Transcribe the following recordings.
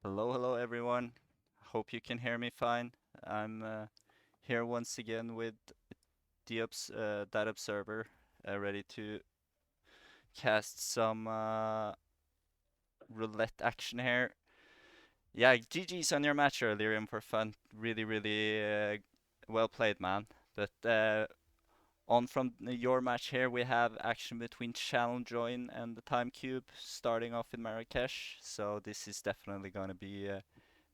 Hello, hello everyone. Hope you can hear me fine. I'm here once again with that observer, ready to cast some roulette action here. Yeah, GG's on your match earlier and for fun. Really, really well played, man. But on from your match here, we have action between ChannelJoined and the TimeCube starting off in Marrakesh. So this is definitely going to be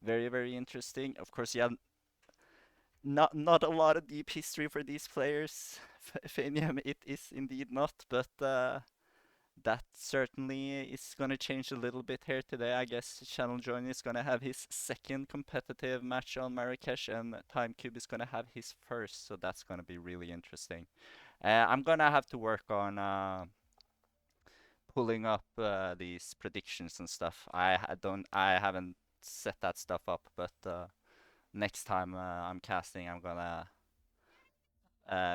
very, very interesting. Of course, yeah, not a lot of deep history for these players. Fenium, it is indeed not, but that certainly is going to change a little bit here today. I guess ChannelJoined is going to have his second competitive match on Marrakesh, and TimeCube is going to have his first, so that's going to be really interesting. I'm going to have to work on pulling up these predictions and stuff. I haven't set that stuff up, but next time I'm casting, I'm gonna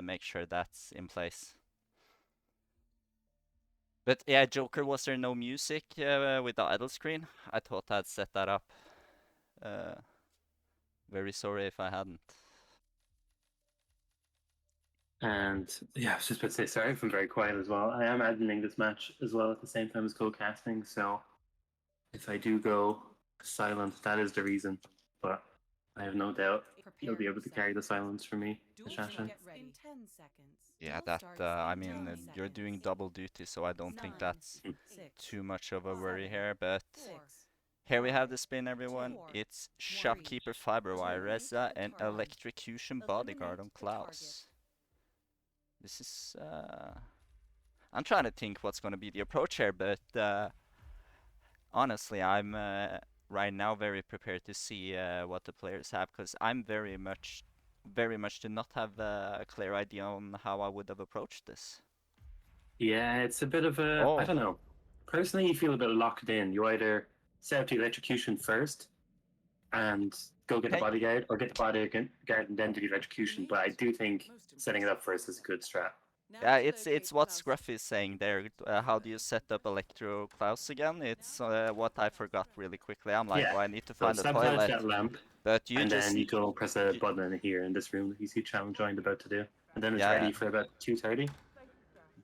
make sure that's in place. But yeah, Joker, was there no music with the idle screen? I thought I'd set that up. Uh, very sorry if I hadn't. And yeah, I was just about to say sorry if I'm very quiet as well. I am adminning this match as well at the same time as co-casting, so if I do go silent, that is the reason. But I have no doubt you'll be able to carry the silence for me, Shashin. Yeah, that I mean, you're doing double duty, so I don't think that's too much of a worry here. But here we have the spin, everyone. It's Shopkeeper Fiberwire Reza and Electrocution Bodyguard on Klaus. This is I'm trying to think what's going to be the approach here, but honestly, I'm right now very prepared to see what the players have because I'm very much do not have a clear idea on how I would have approached this. Yeah, it's a bit of a, I Oh, don't know. Personally, you feel a bit locked in. You either set up the electrocution first and go get the hey, bodyguard, or get the bodyguard and then do the electrocution. But I do think setting it up first is a good strat. yeah, it's what Scruff is saying there. How do you set up Electro Klaus again? It's what I forgot really quickly. I'm like, Yeah. oh, I need to So find the sabotage toilet, that lamp, but you and just, then you go press a you, button in here in this room that you see Channel Joined about to do, and then it's yeah, ready for about 2:30.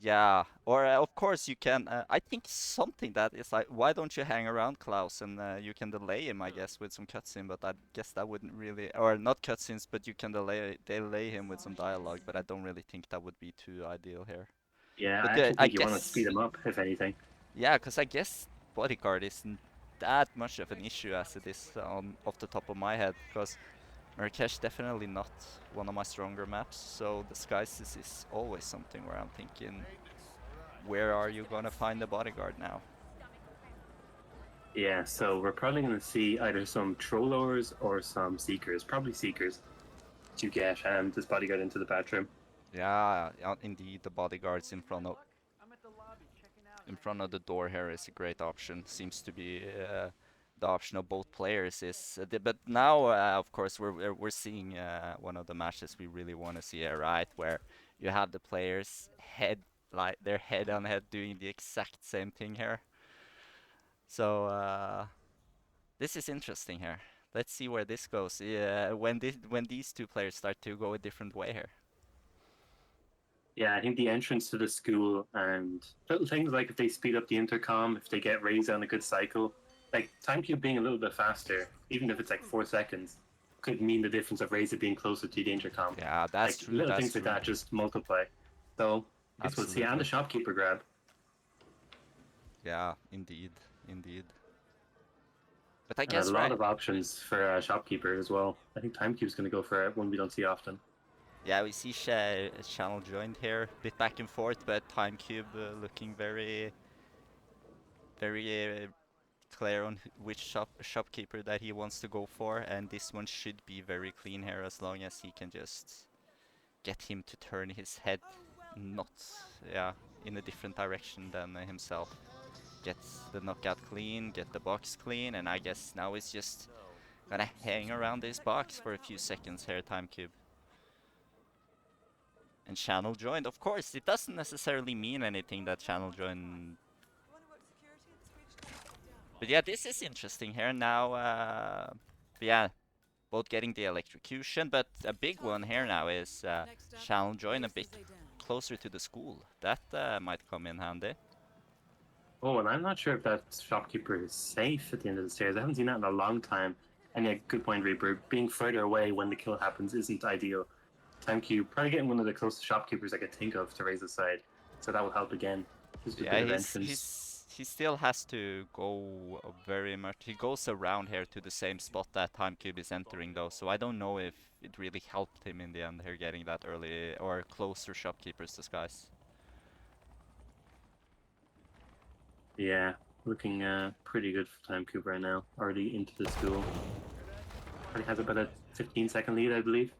yeah, or of course you can. I think something that is like, why don't you hang around Klaus and you can delay him, I guess, with some cutscene. But I guess that wouldn't really, or not cutscenes, but you can delay him with some dialogue. But I don't really think that would be too ideal here. Yeah, I But actually I think you want to speed guess, them up, if anything. yeah, because I guess bodyguard isn't that much of an issue as it is on off the top of my head. Because Marrakesh definitely not one of my stronger maps. So disguises is always something where I'm thinking, where are you gonna find the bodyguard now? Yeah, so we're probably going to see either some trollers or some seekers, probably seekers, to get this bodyguard into the bathroom. Yeah, indeed, the bodyguards in front of the door here is a great option. Seems to be the option of both players is, but now of course we're seeing one of the matches we really want to see here, right? Where you have the players head like they're head on head doing the exact same thing here. So this is interesting here. Let's see where this goes. Yeah, when these two players start to go a different way here. Yeah, I think the entrance to the school and little things like if they speed up the intercom, if they get raised on a good cycle, like TimeCube being a little bit faster, even if it's like 4 seconds, could mean the difference of Razor being closer to the intercom. Yeah, that's Like true. little That's things like true. that just multiply. So I guess we'll see. And the Absolutely. shopkeeper grab. Yeah, indeed, indeed. But I And a guess lot right. of options for a shopkeeper as well. I think TimeCube's going to go for one we don't see often. Yeah, we see ChannelJoined here, bit back and forth, but TimeCube looking very, very clear on which shopkeeper that he wants to go for, and this one should be very clean here as long as he can just get him to turn his head, not, yeah, in a different direction than himself. Get the knockout clean, get the box clean, and I guess now it's just gonna hang around this box for a few seconds here, TimeCube. And ChannelJoined, of course, it doesn't necessarily mean anything that ChannelJoined But yeah, this is interesting here now. Yeah, both getting the electrocution, but a big one here now is ChannelJoined a bit closer to the school. That might come in handy. Oh, and I'm not sure if that shopkeeper is safe at the end of the stairs. I haven't seen that in a long time. And yeah, good point, Reaper. Being further away when the kill happens isn't ideal. TimeCube probably getting one of the closest shopkeepers I could think of to raise the side, so that will help again. Just a Yeah, bit of entrance. he still has to go very much. He goes around here to the same spot that TimeCube is entering though, so I don't know if it really helped him in the end here getting that early or closer shopkeeper's disguise. Yeah, looking pretty good for TimeCube right now. Already into the school. Already has about a 15-second lead, I believe.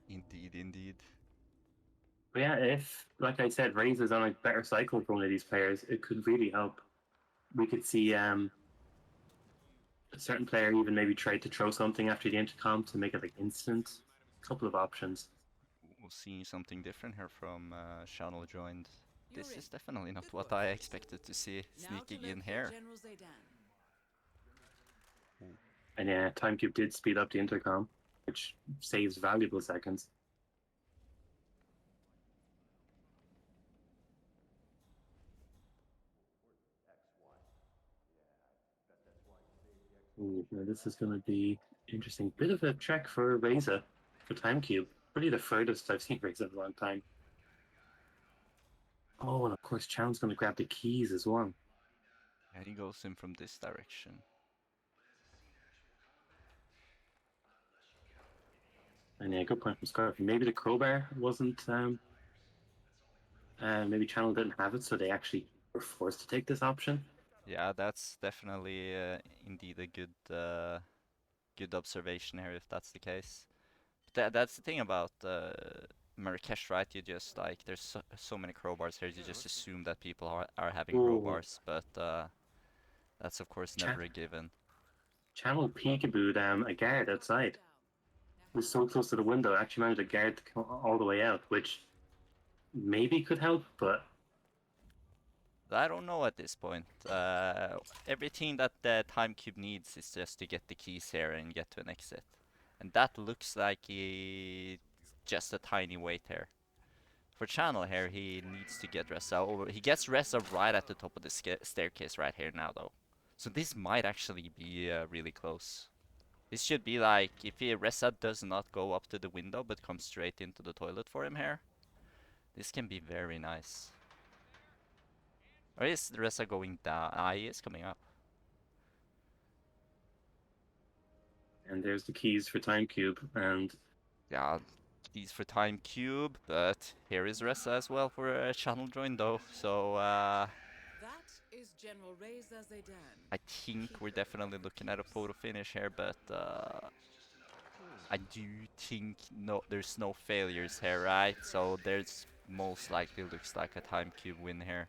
Indeed, indeed. But yeah, if, like I said, Raze is on a better cycle for one of these players, it could really help. We could see a certain player even maybe try to throw something after the intercom to make it like instant. A couple of options. We'll see something different here from ChannelJoined. This is definitely not what I expected to see sneaking in here. Ooh. And yeah, TimeCube did speed up the intercom, which saves valuable seconds. Ooh, now this is going to be interesting. Bit of a trek for Reza for TimeCube. Really the furthest I've seen Reza in a long time. Oh, and of course, Chown's going to grab the keys as well. And he goes in from this direction. And yeah, good point from Scarf. Maybe the crowbar wasn't. Maybe Channel didn't have it, so they actually were forced to take this option. Yeah, that's definitely indeed a good observation here if that's the case. That's the thing about Marrakesh, right? You just like there's so many crowbars here. You just assume that people are having Oh, crowbars, but that's of course Ch- never a given. Channel peekabooed a guard outside. He was so close to the window, actually managed a guard to come all the way out, which maybe could help, but I don't know at this point. Everything that the TimeCube needs is just to get the keys here and get to an exit. And that looks like just a tiny wait here. For Channel here, he needs to get Reza over. He gets Reza right at the top of the staircase right here now, though. So this might actually be really close. This should be like, if Reza does not go up to the window but comes straight into the toilet for him here, this can be very nice. Or is Reza going down? Ah, he is coming up. and there's the keys for TimeCube, and Yeah, these for TimeCube, but here is Reza as well for a ChannelJoined though. So I think we're definitely looking at a photo finish here, but I do think there's no failures here, right? So there's most likely looks like a TimeCube win here.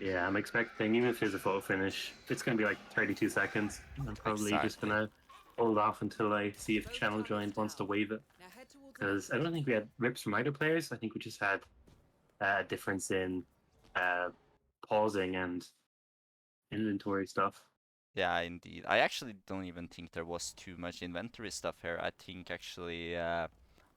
yeah, I'm expecting, even if there's a photo finish, it's going to be like 32 seconds. I'm probably just going Exactly. to hold off until I see if ChannelJoined wants to wave it. Because I don't think we had rips from either players. I think we just had a difference in uh, pausing and inventory stuff. Yeah, indeed. I actually don't even think there was too much inventory stuff here. I think actually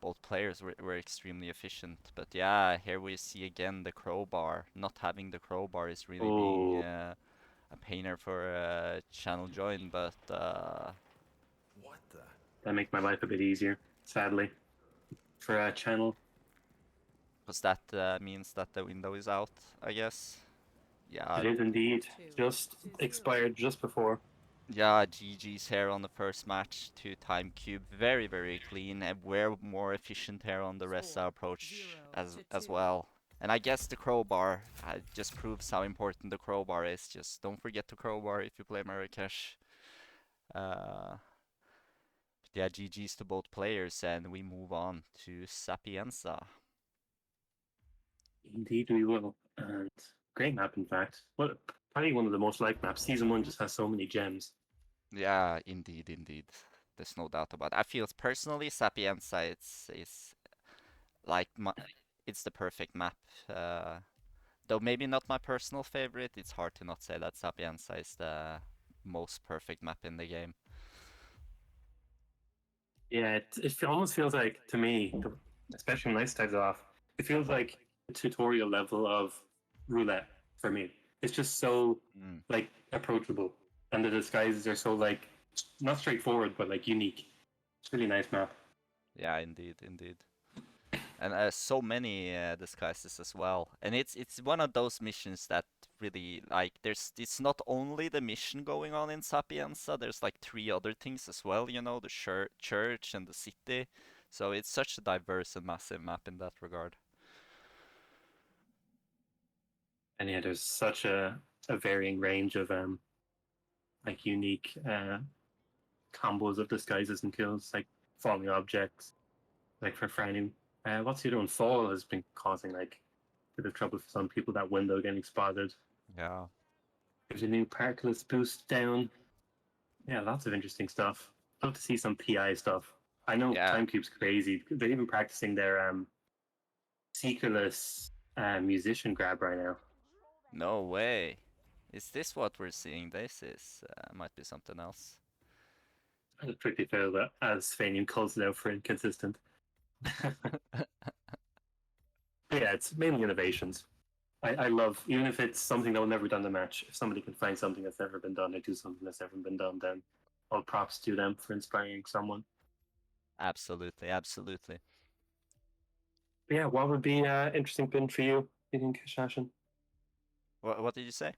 both players were extremely efficient. But yeah, here we see again the crowbar. Not having the crowbar is really being Oh, a painer for ChannelJoined, but that makes my life a bit easier, sadly, for a channel. because that means that the window is out, I guess. Yeah, It is indeed just expired just before. yeah, GG's here on the first match to TimeCube. Very, very clean, and we're more efficient here on the Ressa approach as well. And I guess the crowbar just proves how important the crowbar is. Just don't forget the crowbar if you play Marrakesh. Uh, yeah, GG's to both players, and we move on to Sapienza. Indeed, we will. And great map, in fact. Well, probably one of the most liked maps. Season 1 just has so many gems. Yeah, indeed, indeed. There's no doubt about it. I feel personally Sapienza it's like it's the perfect map. though maybe not my personal favorite, it's hard to not say that Sapienza is the most perfect map in the game. Yeah, it almost feels like to me, especially when I started off, it feels like a tutorial level of roulette for me. It's just so Mm. like approachable, and the disguises are so like not straightforward, but like unique. It's a really nice map. Yeah, indeed, indeed. And so many disguises as well. And it's one of those missions that really like it's not only the mission going on in Sapienza. There's like three other things as well. You know, the church and the city. So it's such a diverse and massive map in that regard. And yeah, there's such a varying range of like unique combos of disguises and kills, like falling objects, like for frightening. What's the other one? Fall has been causing like a bit of trouble for some people. That window getting spotted. Yeah. There's a new Parkless boost down. Yeah, lots of interesting stuff. Love to see some PI stuff. I know Yeah. TimeCube's crazy. They're even practicing their seekerless musician grab right now. No way. Is this what we're seeing? This is might be something else. It's pretty fair that as Fanian calls it out for inconsistent. But yeah, it's mainly innovations. I love, even if it's something that will never be done in the match, if somebody can find something that's never been done or do something that's never been done, then all props to them for inspiring someone. Absolutely, absolutely. But yeah, what would be interesting pin for you, you think, Shashin? What did you say?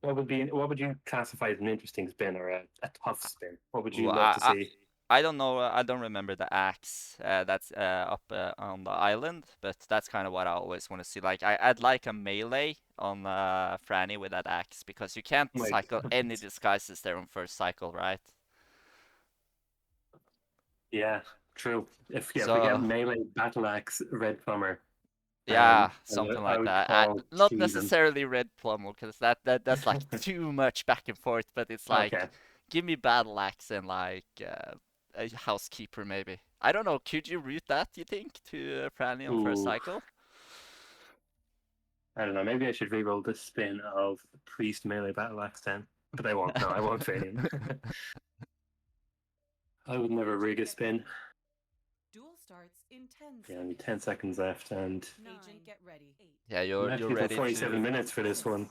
What would you classify as an interesting spin or a tough spin? What would Ooh, you love to see? I don't know. I don't remember the axe that's up on the island, but that's kind of what I always want to see. Like I'd like a melee on Franny with that axe because you can't Like, cycle any disguises there on first cycle, right? yeah, true. If we get So melee battle axe red plumber, yeah, something I like would that. call Not cheesing. necessarily red plumber because that's like too much back and forth. But it's like Okay. give me battle axe and like a housekeeper maybe. I don't know. Could you route that? You think to Franny on first Ooh, cycle? I don't know. Maybe I should reroll the spin of priest melee battle axe then, but I won't. No, I won't fail him. I would never rig a spin. Duel starts in 10 Yeah, seconds. only 10 seconds left, and Agent, get ready. Yeah, I'm you're actually for ready 47 to minutes for this one.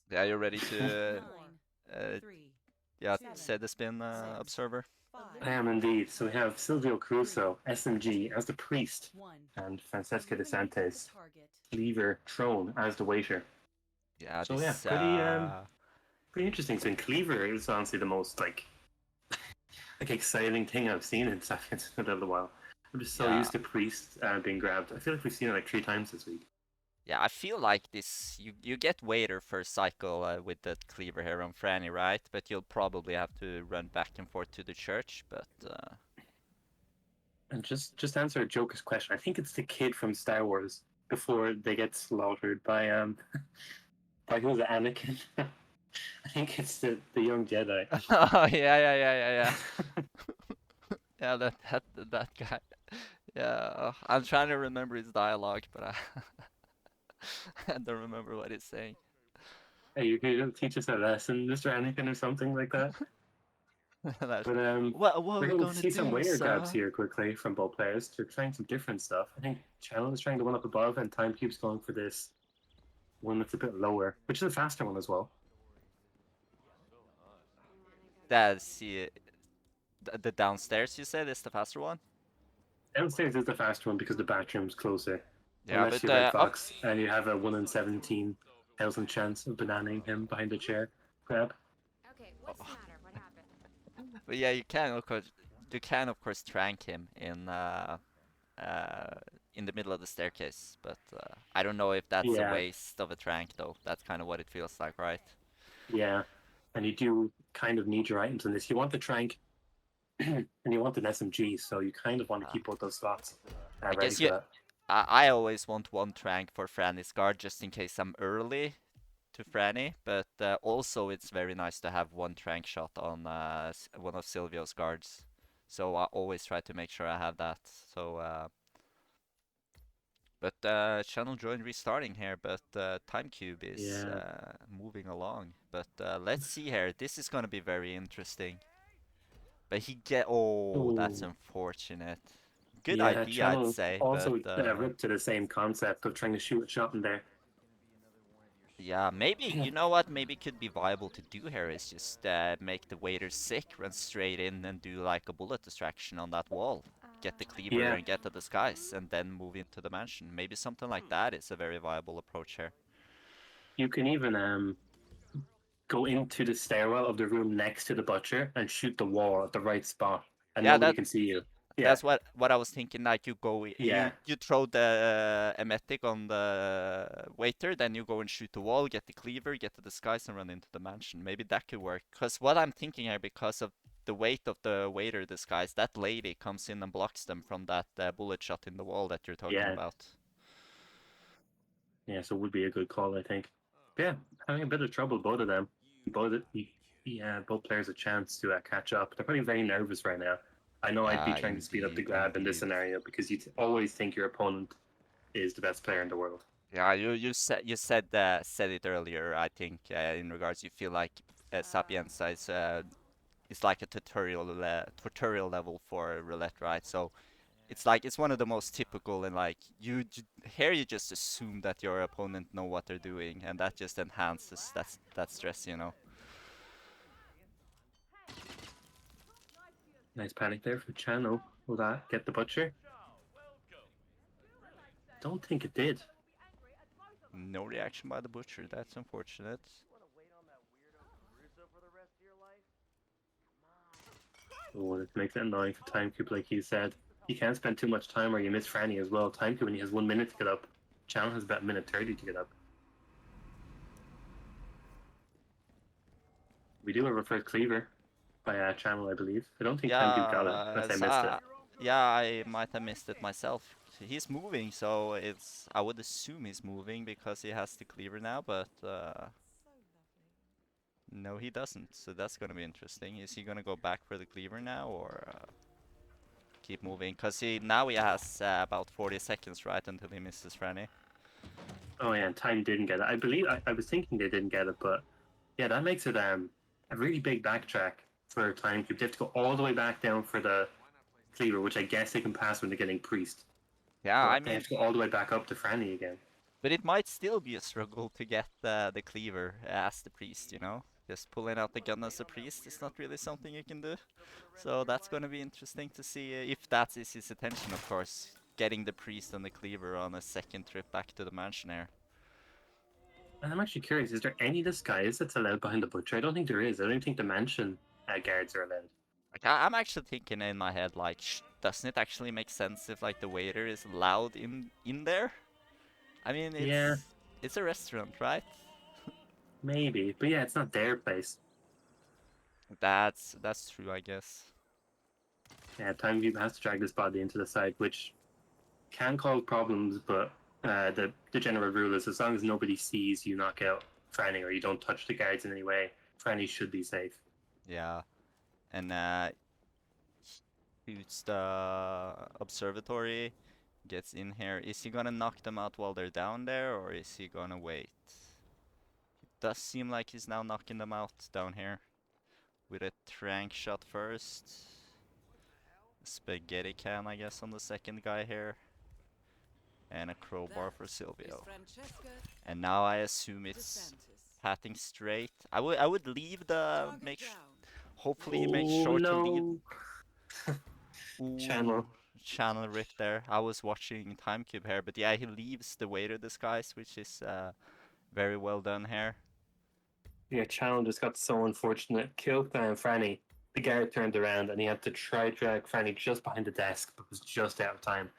yeah you're ready to 9, 3, yeah 2, say the spin 6, observer. 5, I am indeed. So we have Silvio Crusoe, SMG, as the priest, 1. and Francesca de Eliminate the Santes, target. Cleaver Trone, as the waiter. Yeah, So yeah, this pretty interesting. So in Cleaver is honestly the most like exciting thing I've seen in Sapiens in a little while. I'm just so yeah used to Priest being grabbed. I feel like we've seen it like 3 times this week. yeah I feel like this you get waiter first cycle with that cleaver here on Franny, right? But you'll probably have to run back and forth to the church. But And just answer a Joker's question. I think it's the kid from Star Wars before they get slaughtered by by who's it, Anakin? I think it's the young Jedi. oh yeah yeah that guy. Yeah, I'm trying to remember his dialogue, but I don't remember what he's saying. Hey, you could teach us a lesson, Mr. Anakin, or something like that. That's, But what we're are we going to gonna see some do, waiter grabs sir? here quickly from both players. They're trying some different stuff. I think Channel is trying the one up above, and TimeCube's going for this one that's a bit lower, which is a faster one as well. That's the downstairs. You said is the faster one. Downstairs is the faster one because the bathroom's closer. Yeah, Unless but you're Red up. Fox and you have a 1 in 17,000 chance of bananing him behind a chair grab. Okay, what's the matter? What happened? But yeah, you can of course trank him in the middle of the staircase. But I don't know if that's a Yeah, waste of a trank though. That's kind of what it feels like, right? yeah. And you do kind of need your items in this. You want the trank and you want an SMG, so you kind of want to Uh, keep both those slots I ready guess for that. I always want one trank for Franny's guard just in case I'm early to Franny, but also it's very nice to have one trank shot on one of Silvio's guards. So I always try to make sure I have that. So, But ChannelJoined restarting here, but TimeCube is Yeah. moving along. But let's see here. This is gonna be very interesting. But oh, that's Ooh. unfortunate. Good Yeah, idea, I'd Channel say, but also ripped to the same concept of trying to shoot a shot in there. yeah, maybe, you know what, maybe could be viable to do here is just make the waiter sick, run straight in and do like a bullet distraction on that wall. Get the cleaver Yeah. and get the disguise, and then move into the mansion. Maybe something like that is a very viable approach here. You can even go into the stairwell of the room next to the butcher and shoot the wall at the right spot, and Yeah, nobody can see you. Yeah, that's what I was thinking. Like yeah, you throw the emetic on the waiter, then you go and shoot the wall, get the cleaver, get the disguise, and run into the mansion. Maybe that could work. Cause what I'm thinking here, because of the weight of the waiter disguise, that lady comes in and blocks them from that bullet shot in the wall that you're talking yeah, about. yeah. So it would be a good call, I think. But yeah, having a bit of trouble, both of them. Both players a chance to catch up. They're probably very nervous right now. I know I'd be Yeah, trying to speed up the indeed, grab in this indeed. scenario because you always think your opponent is the best player in the world. Yeah, you said it earlier. I think in regards, you feel like Sapienza is like a tutorial level for roulette, right? So it's like it's one of the most typical, and like here you just assume that your opponent know what they're doing, and that just enhances that stress, you know. Nice panic there for Channel. Will that get the butcher? Don't think it did. No reaction by the butcher. That's unfortunate. Oh, this makes it annoying for TimeCube, like you said. You can't spend too much time or you miss Franny as well. TimeCube only has 1 minute to get up. Channel has about a minute 30 to get up. We do have a first cleaver by Channel, I believe. I don't think TimeCube got it, unless I missed it. Yeah, I might have missed it myself. He's moving, so I would assume he's moving because he has the cleaver now, but no, he doesn't. So that's gonna be interesting. Is he gonna go back for the cleaver now, or keep moving? Cause now he has about 40 seconds, right, until he misses Franny. Oh yeah, and Time didn't get it. I believe I was thinking they didn't get it, but yeah, that makes it a really big backtrack for TimeCube. They have to go all the way back down for the cleaver, which I guess they can pass when they're getting priest. Yeah, But I they mean, have to go all the way back up to Franny again. but it might still be a struggle to get the cleaver as the priest, you know? Just pulling out the gun as a priest is not really something you can do. So that's gonna be interesting to see if that is his intention, of course. Getting the priest and the cleaver on a second trip back to the mansion here. And I'm actually curious, is there any disguise that's allowed behind the butcher? I don't think there is. I don't think the mansion guards are allowed. Like, I'm actually thinking in my head, like, doesn't it actually make sense if, like, the waiter is allowed in there? I mean, Yeah, it's a restaurant, right? maybe. But yeah, it's not their place. That's true, I guess. Yeah, TimeCube has to drag this body into the side, which can cause problems, but the general rule is as long as nobody sees you knock out Franny or you don't touch the guards in any way, Franny should be safe. Yeah, and shoots the observatory, gets in here. Is he gonna knock them out while they're down there, or is he gonna wait? It does seem like he's now knocking them out down here with a trank shot first. Spaghetti can, I guess, on the second guy here. And a crowbar for Silvio. And now I assume it's patting straight. I would leave the hopefully he makes sure to leave. Ooh, Channel. Channel rip there. I was watching TimeCube here, but yeah, he leaves the waiter disguise, which is very well done here. Yeah, Channel just got so unfortunate. Killed Franny. The guard turned around and he had to try drag Franny just behind the desk, but was just out of time.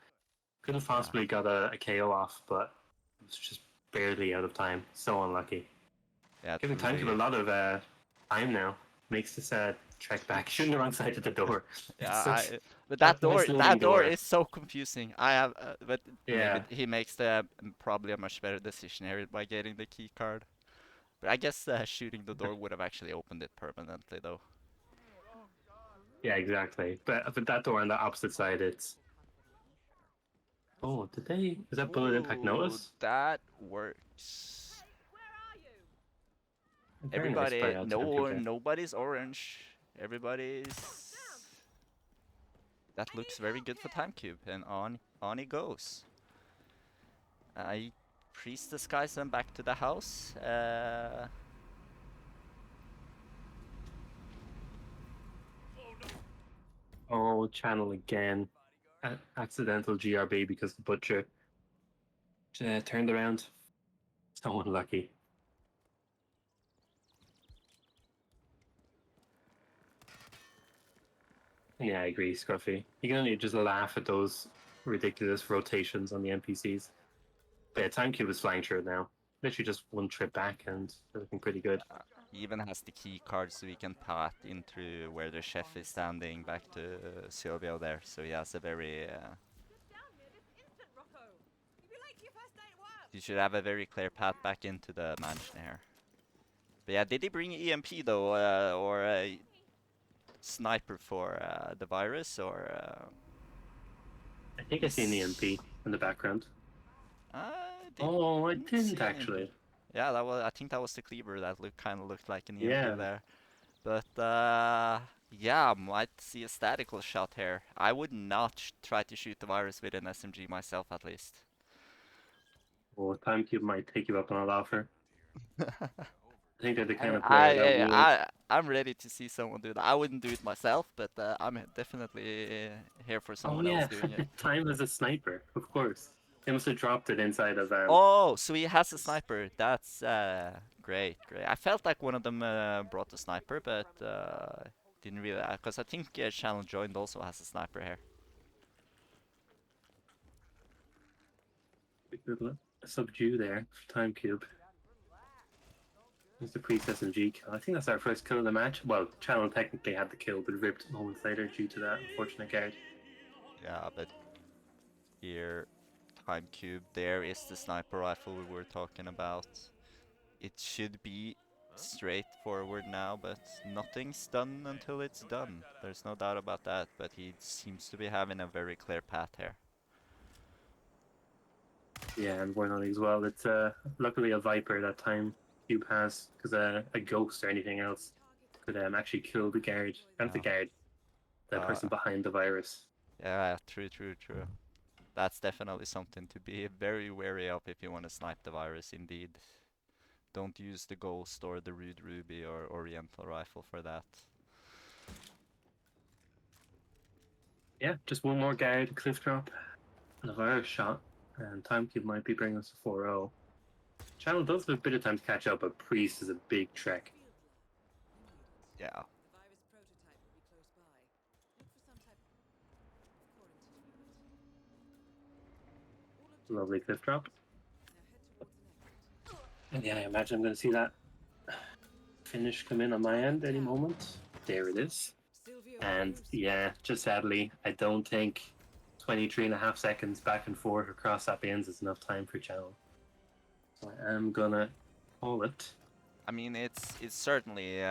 Could have possibly got a KO off, but it was just barely out of time. So unlucky. Yeah, Giving TimeCube a lot of time now. Makes this trek back. Shooting the wrong side of the door. Yeah, but Nice that loading door door. is so confusing. I have, but Yeah. maybe he makes probably a much better decision here by getting the key card. But I guess shooting the door would have actually opened it permanently, though. Yeah, exactly. But that door on the opposite side, it's Oh, did they? Is that bullet impact Ooh, notice? that works. Very nice play Everybody, out no, there. nobody's orange. Everybody's. That looks very good for TimeCube, and on he goes. I priest the skies and back to the house. Oh, channel again. Accidental GRB because the butcher turned around. So unlucky. Yeah, I agree, Scruffy. You can only just laugh at those ridiculous rotations on the NPCs. But yeah, TimeCube is flying through it now. Literally just one trip back and they're looking pretty good. He even has the key card so he can path into where the chef is standing back to Silvio there. So he has a very. You should have a very clear path back into the mansion here. But yeah, did he bring EMP though, or a sniper for the virus, or? I think I see an EMP in the background. I Oh, I didn't didn't see an actually. EMP. Yeah, that was. I think that was the cleaver that kind of looked like an EMP Yeah. there. But yeah, might see a statical shot here. I would not try to shoot the virus with an SMG myself, at least. Well, TimeCube might take you up on an offer. I think they're the kind I, of player that I, would. I, I'm ready to see someone do that. I wouldn't do it myself, but I'm definitely here for Oh someone yeah, else doing it. Time as a sniper, of course. They must have dropped it inside of Oh, so he has a sniper. That's great, great. I felt like one of them brought a sniper, but didn't really, because I think ChannelJoined also has a sniper here. Subdue there, TimeCube. There's the Priest SMG kill. I think that's our first kill of the match. Well, Channel technically had the kill, but ripped moments later due to that unfortunate guard. Yeah, but here, TimeCube, there is the sniper rifle we were talking about. It should be straightforward now, but nothing's done until it's done. There's no doubt about that, but he seems to be having a very clear path here. Yeah, and one on as well. It's luckily a Viper that TimeCube has, because a Ghost or anything else could actually kill the guard. Not the Yeah. guard, the person behind the virus. Yeah, true, true, true. That's definitely something to be very wary of if you want to snipe the virus, indeed. Don't use the Ghost or the Rude Ruby or Oriental Rifle for that. Yeah, just one more guard, cliff drop, and a virus shot, and TimeCube might be bringing us to 4-0. Channel does have a bit of time to catch up, but Priest is a big trek. Yeah. Lovely cliff drop. And yeah, I imagine I'm going to see that finish come in on my end any moment. There it is. And yeah, just sadly, I don't think 23.5 seconds back and forth across that bins is enough time for Channel. So I am going to call it. I mean, it's certainly,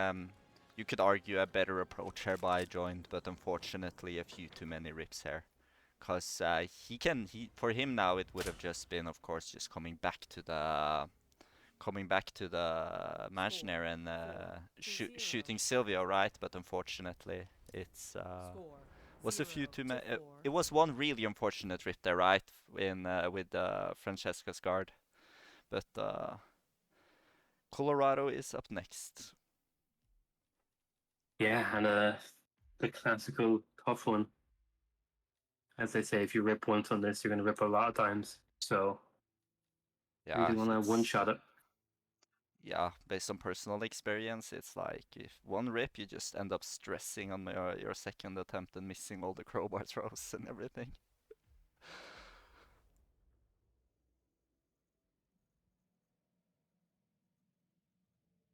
you could argue a better approach here by Joined, but unfortunately a few too many rips here. Because for him now it would have just been, of course, just coming back to the mansion area and shooting Silvio, right? But unfortunately, it's was a few too many. It was one really unfortunate rip there, right? With Francesca's guard, but Colorado is up next. Yeah, and the classical tough one. As they say, if you rip once on this, you're going to rip a lot of times. So, Yeah, really want to one-shot it. Yeah, based on personal experience, it's like if one rip, you just end up stressing on your second attempt and missing all the crowbar throws and everything.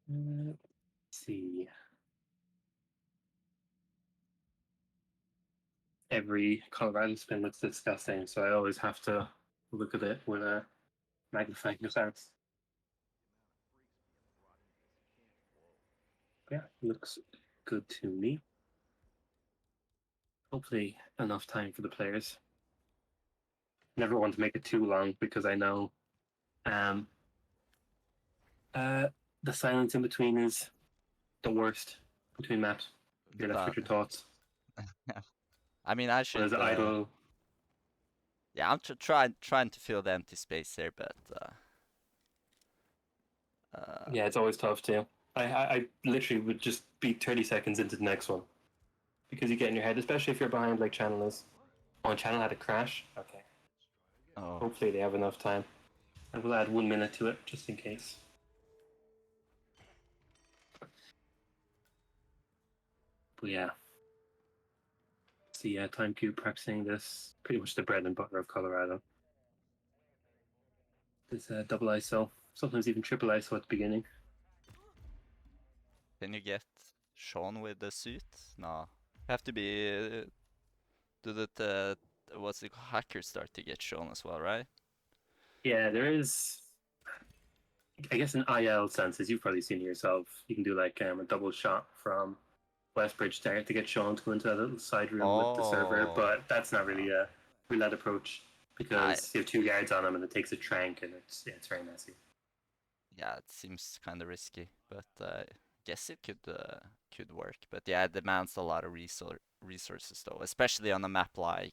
Let's see. Every Colorado spin looks disgusting, so I always have to look at it with a magnifying glass. Yeah, looks good to me. Hopefully enough time for the players. Never want to make it too long because I know um, the silence in between is the worst between maps. You're left with your thoughts. I mean, I When should. there's idle. Yeah, I'm trying to fill the empty space here, but Yeah, it's always tough too. I literally would just be 30 seconds into the next one because you get in your head, especially if you're behind like Channel is. Oh, Channel had a crash. Okay. oh, Hopefully they have enough time. I will add 1 minute to it just in case. But yeah. So yeah, TimeCube practicing this. Pretty much the bread and butter of Colorado. This double ISO, sometimes even triple ISO at the beginning. can you get Sean with the suit? No, have to be. Do that. What's the hacker start to get Sean as well, right? Yeah, there is. I guess in IL senses, you've probably seen it yourself. You can do like a double shot from Westbridge there to get Sean to go into that little side room with the server, Oh, but that's not really a roulette approach because you have 2 guards on him and it takes a trank and it's very messy. yeah, it seems kind of risky, but guess it could work. But yeah, it demands a lot of resources though, especially on a map like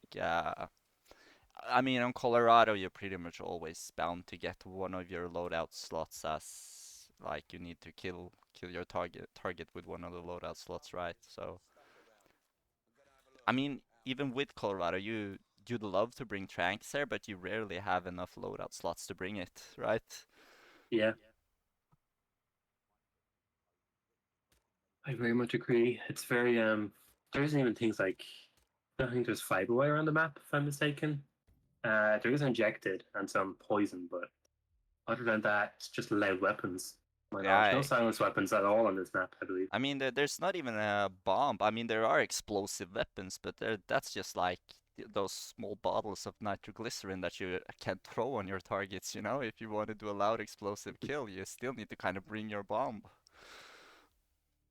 I mean, on Colorado, you're pretty much always bound to get one of your loadout slots as like you need to kill your target with one of the loadout slots, right? So I mean, even with Colorado, you'd love to bring Tranks there, but you rarely have enough loadout slots to bring it, right? Yeah, I very much agree. It's very there isn't even things like I don't think there's fiber wire on the map if I'm mistaken. There is injected and some poison, but other than that, it's just loud weapons. My knowledge, no Yeah, silence weapons at all on this map, I believe. I mean, there's not even a bomb. I mean, there are explosive weapons, but that's just like those small bottles of nitroglycerin that you can throw on your targets, you know? If you want to do a loud explosive kill, you still need to kind of bring your bomb.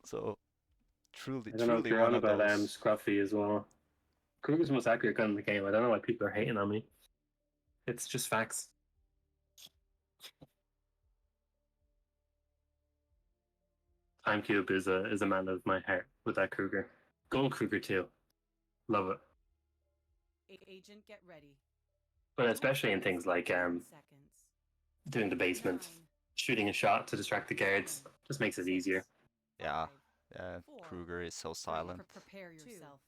So, I don't know if truly you're one on of about those. Scruffy as well. Kruger's the most accurate gun in the game. I don't know why people are hating on me. It's just facts. TimeCube is a man of my heart with that Kruger. Gold Kruger too. Love it. Agent, get ready. But especially in things like Seconds. doing the basement, 9, shooting a shot to distract the guards, just makes it 6, easier. Yeah, 5, 4, Kruger is so 3, silent. prepare yourself.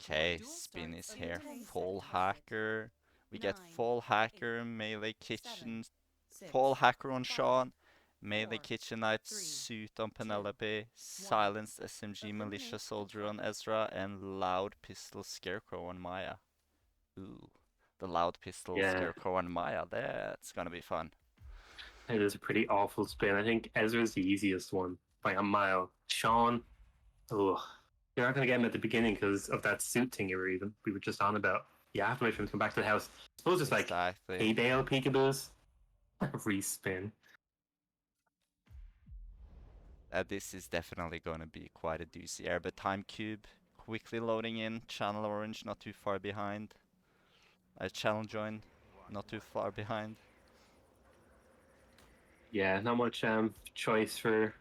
Okay, Duel Spin starts is in here. 10 Full seconds. hacker. We get 9, full 8, hacker, melee kitchen, 7, full 6, hacker on 5, Sean, melee 4, kitchen knight, 3, suit on 2, Penelope, 1. silenced SMG militia Eliminate soldier the on threat. Ezra, and loud pistol scarecrow on Maya. Ooh, the loud pistol Yeah, scarecrow on Maya. That's gonna be fun. it is a pretty awful spin. I think Ezra's the easiest one by a mile. Sean, oh, you're not going to get him at the beginning because of that suit thing we were just on about. You have to wait for him to come back to the house. I suppose it's like Exactly. hay bale peekaboos. Respin. This is definitely gonna be quite a doozy air, but TimeCube quickly loading in. Channel Orange not too far behind. ChannelJoined not too far behind. Yeah, not much choice for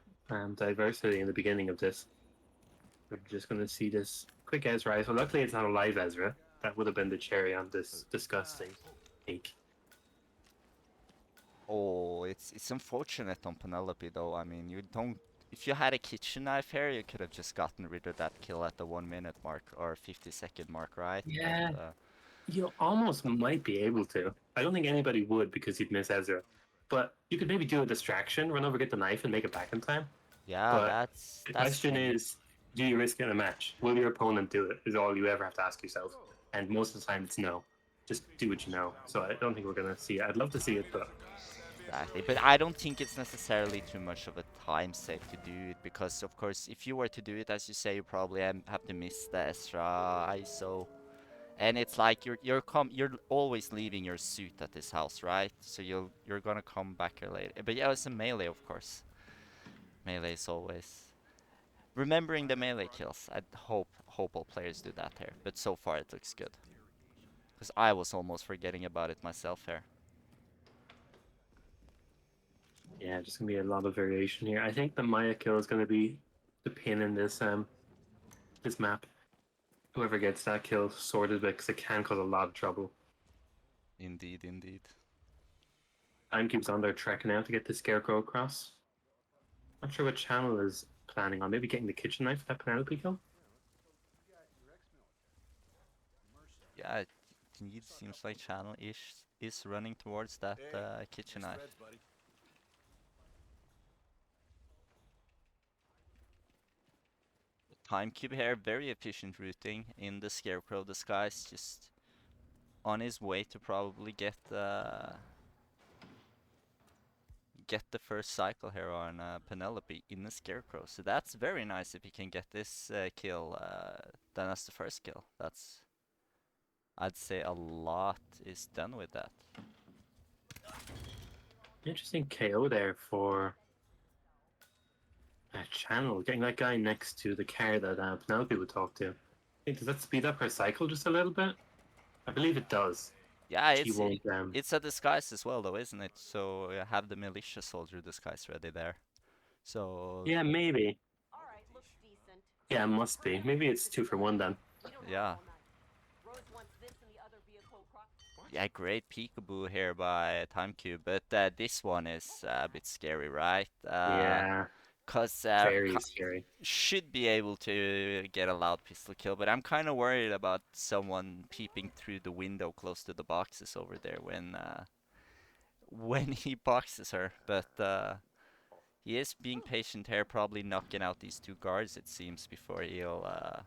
diversity in the beginning of this. We're just going to see this quick Ezra. So luckily it's not a live Ezra. That would have been the cherry on this disgusting cake. Oh, it's unfortunate on Penelope though. I mean, you don't. If you had a kitchen knife here, you could have just gotten rid of that kill at the 1 minute mark or 50-second mark, right? Yeah, But you almost might be able to. I don't think anybody would because you'd miss Ezra. But you could maybe do a distraction, run over, get the knife, and make it back in time. yeah, But the that's question true. is, do you risk it in a match? Will your opponent do it? Is all you ever have to ask yourself. And most of the time, it's no. Just do what you know. So I don't think we're going to see it. I'd love to see it, but Exactly, but I don't think it's necessarily too much of a time save to do it because, of course, if you were to do it, as you say, you probably have to miss the extra ISO, and it's like you're always leaving your suit at this house, right? So you're gonna come back here later. But yeah, it's a melee, of course. Melee is always remembering the melee kills. I hope all players do that here, but so far it looks good. Because I was almost forgetting about it myself here. Yeah, just gonna be a lot of variation here. I think the Maya kill is gonna be the pin in this map. Whoever gets that kill sorted because it can cause a lot of trouble. Indeed, indeed. TimeCube's on there trekking out to get the scarecrow across. Not sure what channel is planning on. Maybe getting the kitchen knife for that Penelope kill? Yeah, it indeed seems like Channel is running towards that kitchen knife. TimeCube here, very efficient routing in the Scarecrow disguise, just on his way to probably get the first cycle here on Penelope in the Scarecrow. So that's very nice if he can get this kill done as the first kill. That's, I'd say a lot is done with that. Interesting KO there for Channel, getting that guy next to the car that Penelope would talk to. Does that speed up her cycle just a little bit? I believe it does. Yeah, She won't. it's a disguise as well, though, isn't it? So have the militia soldier disguise ready there. So Yeah, maybe. All right, looks decent. Yeah, it must be. Maybe it's 2 for 1 then. We don't Yeah. have all night. Rose wants this and the other vehicle across. yeah, great peekaboo here by TimeCube, but this one is a bit scary, right? Yeah, Cause very scary. should be able to get a loud pistol kill, but I'm kind of worried about someone peeping through the window close to the boxes over there when he boxes her. But he is being patient here, probably knocking out these 2 guards, it seems, before he'll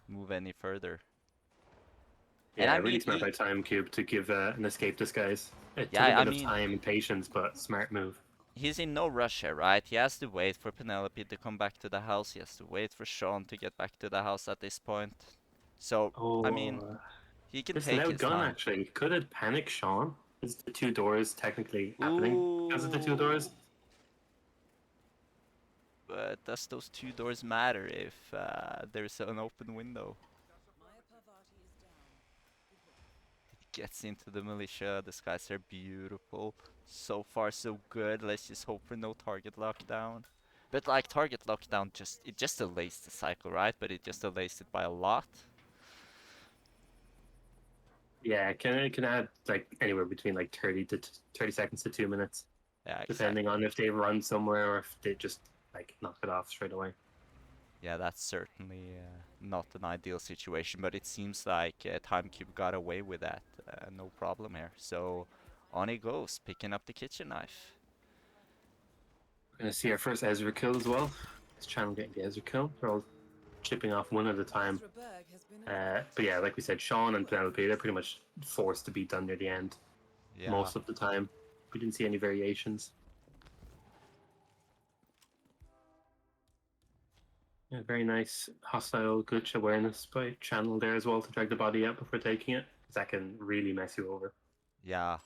move any further. And Yeah, I really mean, smart by TimeCube to give an escape disguise. It took Yeah, a I bit of mean- time and patience, but smart move. he's in no rush here, right? He has to wait for Penelope to come back to the house. He has to wait for Sean to get back to the house at this point. So, Oh, I mean, he can this take loud his gun time. actually could it panic Sean? Is the 2 doors technically happening because of the 2 doors? But does those 2 doors matter if there's an open window? Gets into the militia. This guys are beautiful. So far, so good. Let's just hope for no target lockdown. But like target lockdown, it just delays the cycle, right? But it just delays it by a lot. Yeah, it can add like anywhere between like 30 seconds to 2 minutes, Yeah, exactly. depending on if they run somewhere or if they just like knock it off straight away. Yeah, that's certainly not an ideal situation, but it seems like TimeCube got away with that. No problem here. So on he goes, picking up the kitchen knife. We're gonna see our first Ezra kill as well. This channel getting the Ezra kill. They're all chipping off one at a time. But yeah, like we said, Sean and Penelope, they're pretty much forced to be done near the end Yeah. most of the time. We didn't see any variations. Yeah, very nice hostile glitch awareness by Channel there as well to drag the body out before taking it. 'Cause that can really mess you over. Yeah.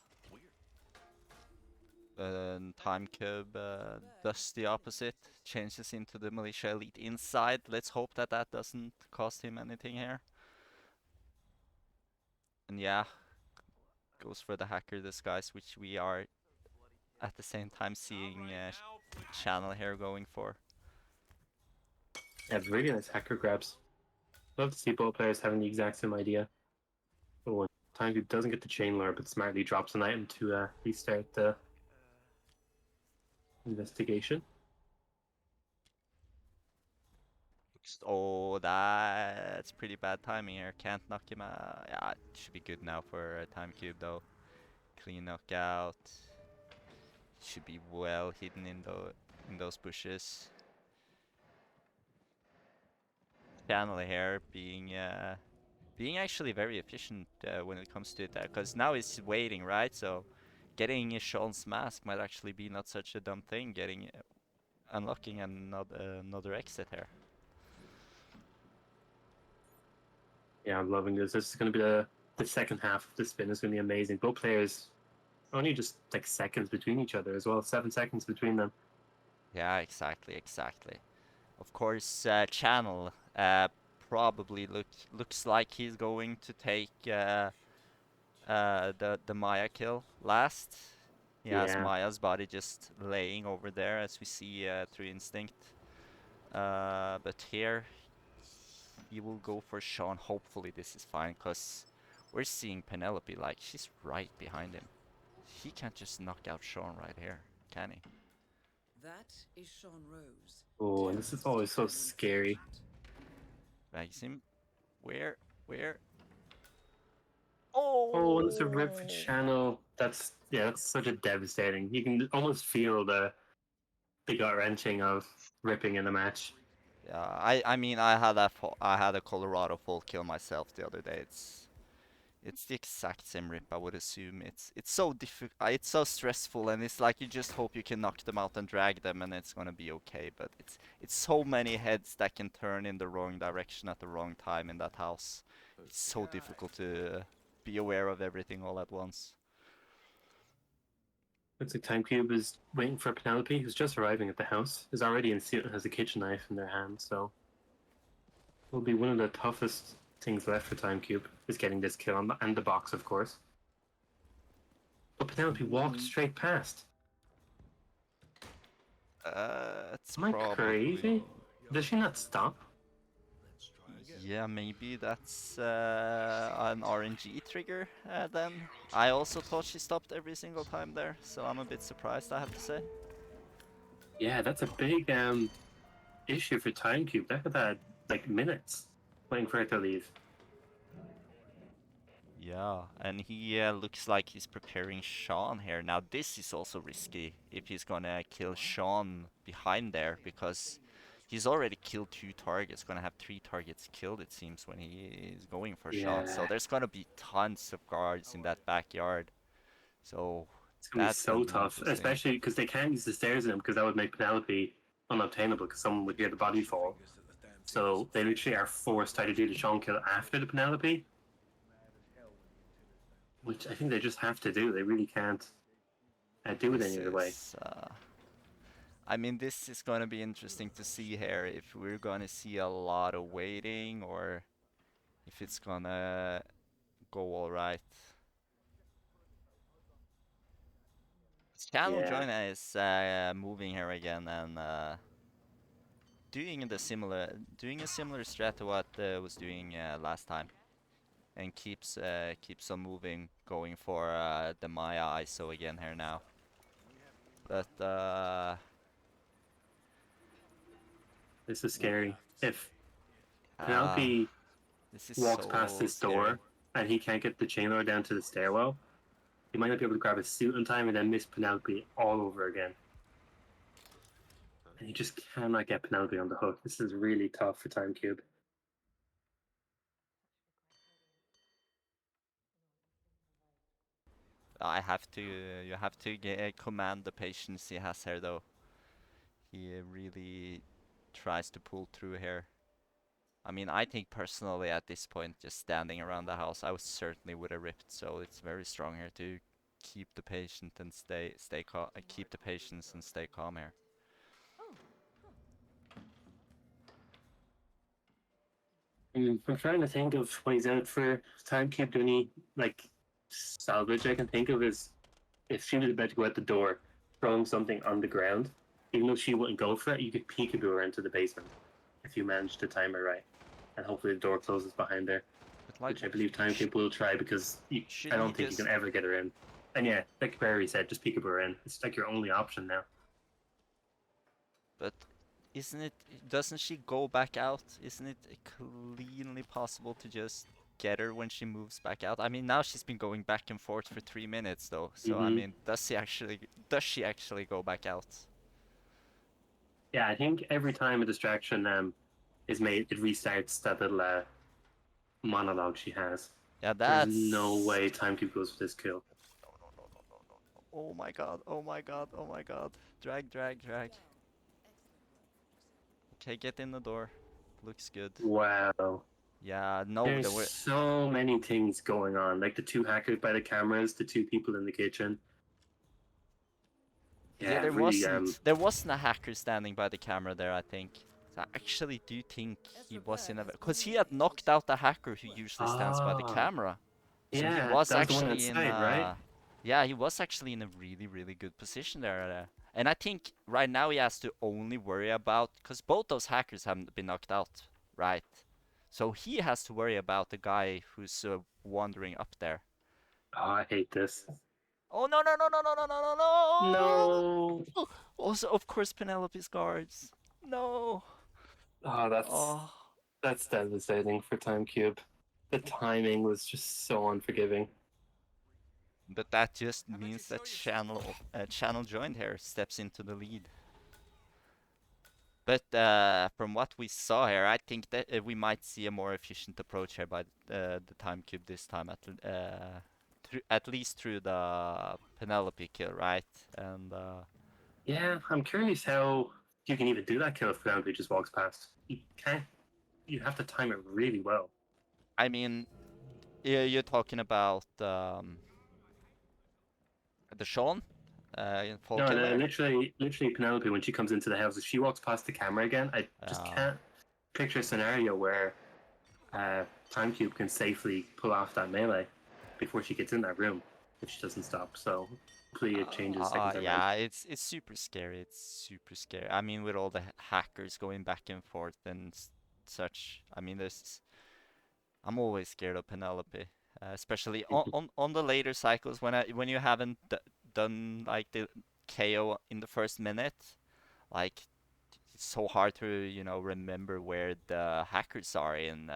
TimeCube does the opposite, changes into the militia elite inside. Let's hope that that doesn't cost him anything here. And yeah, goes for the hacker disguise, which we are at the same time seeing Channel here going for. Yeah, really nice hacker grabs. Love to see both players having the exact same idea. Oh, and TimeCube doesn't get the chain lure, but smartly drops an item to restart the investigation. Oh, that's pretty bad timing here. Can't knock him out. Yeah, it should be good now for TimeCube though. Clean knockout. Should be well hidden in those bushes. Channel here being actually very efficient when it comes to it, because now he's waiting, right? So getting Sean's mask might actually be not such a dumb thing. Unlocking another exit here. Yeah, I'm loving this. This is going to be the second half of the spin. Is going to be amazing. Both players only just like seconds between each other as well. 7 seconds between them. Yeah, exactly. Of course, Channel probably looks like he's going to take the Maya kill last. He has Yeah. Maya's body just laying over there, as we see through instinct. But here he will go for Sean. Hopefully this is fine, cause we're seeing Penelope like she's right behind him. He can't just knock out Sean right here, can he? That is Sean Rose. Oh, and this is always so scary. Drags him. Where? Oh, and it's a rip for Channel. That's such a devastating. You can almost feel the gut wrenching of ripping in a match. Yeah, I mean I had a Colorado full kill myself the other day. It's the exact same rip, I would assume. It's so it's so stressful, and it's like you just hope you can knock them out and drag them, and it's gonna be okay. But it's so many heads that can turn in the wrong direction at the wrong time in that house. It's so difficult to be aware of everything all at once. Looks like TimeCube is waiting for Penelope, who's just arriving at the house, is already in suit and has a kitchen knife in their hand, so will be one of the toughest things left for TimeCube, is getting this kill and the box, of course. But Penelope walked straight past. It's Am I probably... crazy? Does she not stop? Yeah, maybe that's an RNG trigger then. I also thought she stopped every single time there, so I'm a bit surprised, I have to say. Yeah, that's a big issue for TimeCube. They could have like minutes waiting for her to leave. Yeah, and he looks like he's preparing Sean here. Now this is also risky if he's gonna kill Sean behind there, because he's already killed 2 targets, gonna have 3 targets killed it seems when he is going for Sean. So Yeah. there's gonna be tons of guards in that backyard. So It's gonna be that's so gonna be tough, interesting. especially because they can't use the stairs in them, because that would make Penelope unobtainable, because someone would hear the body fall. So they literally are forced to either do the Sean kill after the Penelope, which I think they just have to do. They really can't do it any other way. I mean, this is going to be interesting to see here, if we're going to see a lot of waiting or if it's going to go all right. ChannelJoined is moving here again and doing a similar strat to what was doing last time, and keeps on moving, going for the Maya ISO again here now. But This is scary. If Penelope this is walks so past this scary. door and he can't get the chainload down to the stairwell, he might not be able to grab his suit in time and then miss Penelope all over again. And he just cannot get Penelope on the hook. This is really tough for TimeCube. You have to command the patience he has here, though. He really tries to pull through here. I mean, I think personally at this point, just standing around the house, I certainly would have ripped. So it's very strong here to keep the patient and keep the patience and stay calm here. I'm trying to think of when he's out for TimeCube. The only salvage I can think of is if she was about to go out the door, throwing something on the ground. Even though she wouldn't go for it, you could peekaboo her into the basement if you manage to time her right, and hopefully the door closes behind her. But like, Which I believe TimeCube will try, because I don't think you can ever get her in. And yeah, like Barry said, just peekaboo her in. It's like your only option now. But doesn't she go back out? Isn't it cleanly possible to just get her when she moves back out? I mean, now she's been going back and forth for 3 minutes though. So I mean, does she actually go back out? Yeah, I think every time a distraction is made, it restarts that little monologue she has. Yeah, There's that's... no way TimeCube goes for this kill. Oh my god, oh my god, oh my god. Drag. Okay, get in the door. Looks good. Wow. Yeah, no, There's so many things going on. Like the 2 hackers by the cameras, the 2 people in the kitchen. Yeah, there really, wasn't a hacker standing by the camera there, I think. I actually do think he was in a... Because he had knocked out the hacker who usually stands by the Ah, camera. So he yeah, was that was the one actually in... outside, right? Yeah, he was actually in a really, really good position there. And I think right now he has to only worry about... Because both those hackers haven't been knocked out, right? So he has to worry about the guy who's wandering up there. Oh, I hate this. Oh, no, no, no, no, no, no, no, no, no! No. Also, of course, Penelope's guards. No. Oh, Oh. that's devastating for TimeCube. The timing was just so unforgiving. But that just means that ChannelJoined here steps into the lead. But from what we saw here, I think that we might see a more efficient approach here by the TimeCube this time, at least through the Penelope kill, right? And Yeah, I'm curious how you can even do that kill if Penelope just walks past. You can't. You have to time it really well. I mean, you're talking about the Sean full No, kill no, there? literally Penelope, when she comes into the house, if she walks past the camera again, I just can't picture a scenario where TimeCube can safely pull off that melee before she gets in that room if she doesn't stop. So hopefully it changes second time round. Yeah, it's super scary. It's super scary. I mean, with all the hackers going back and forth and such. I mean, I'm always scared of Penelope, especially on the later cycles when you haven't done like the KO in the first minute. Like it's so hard to remember where the hackers are in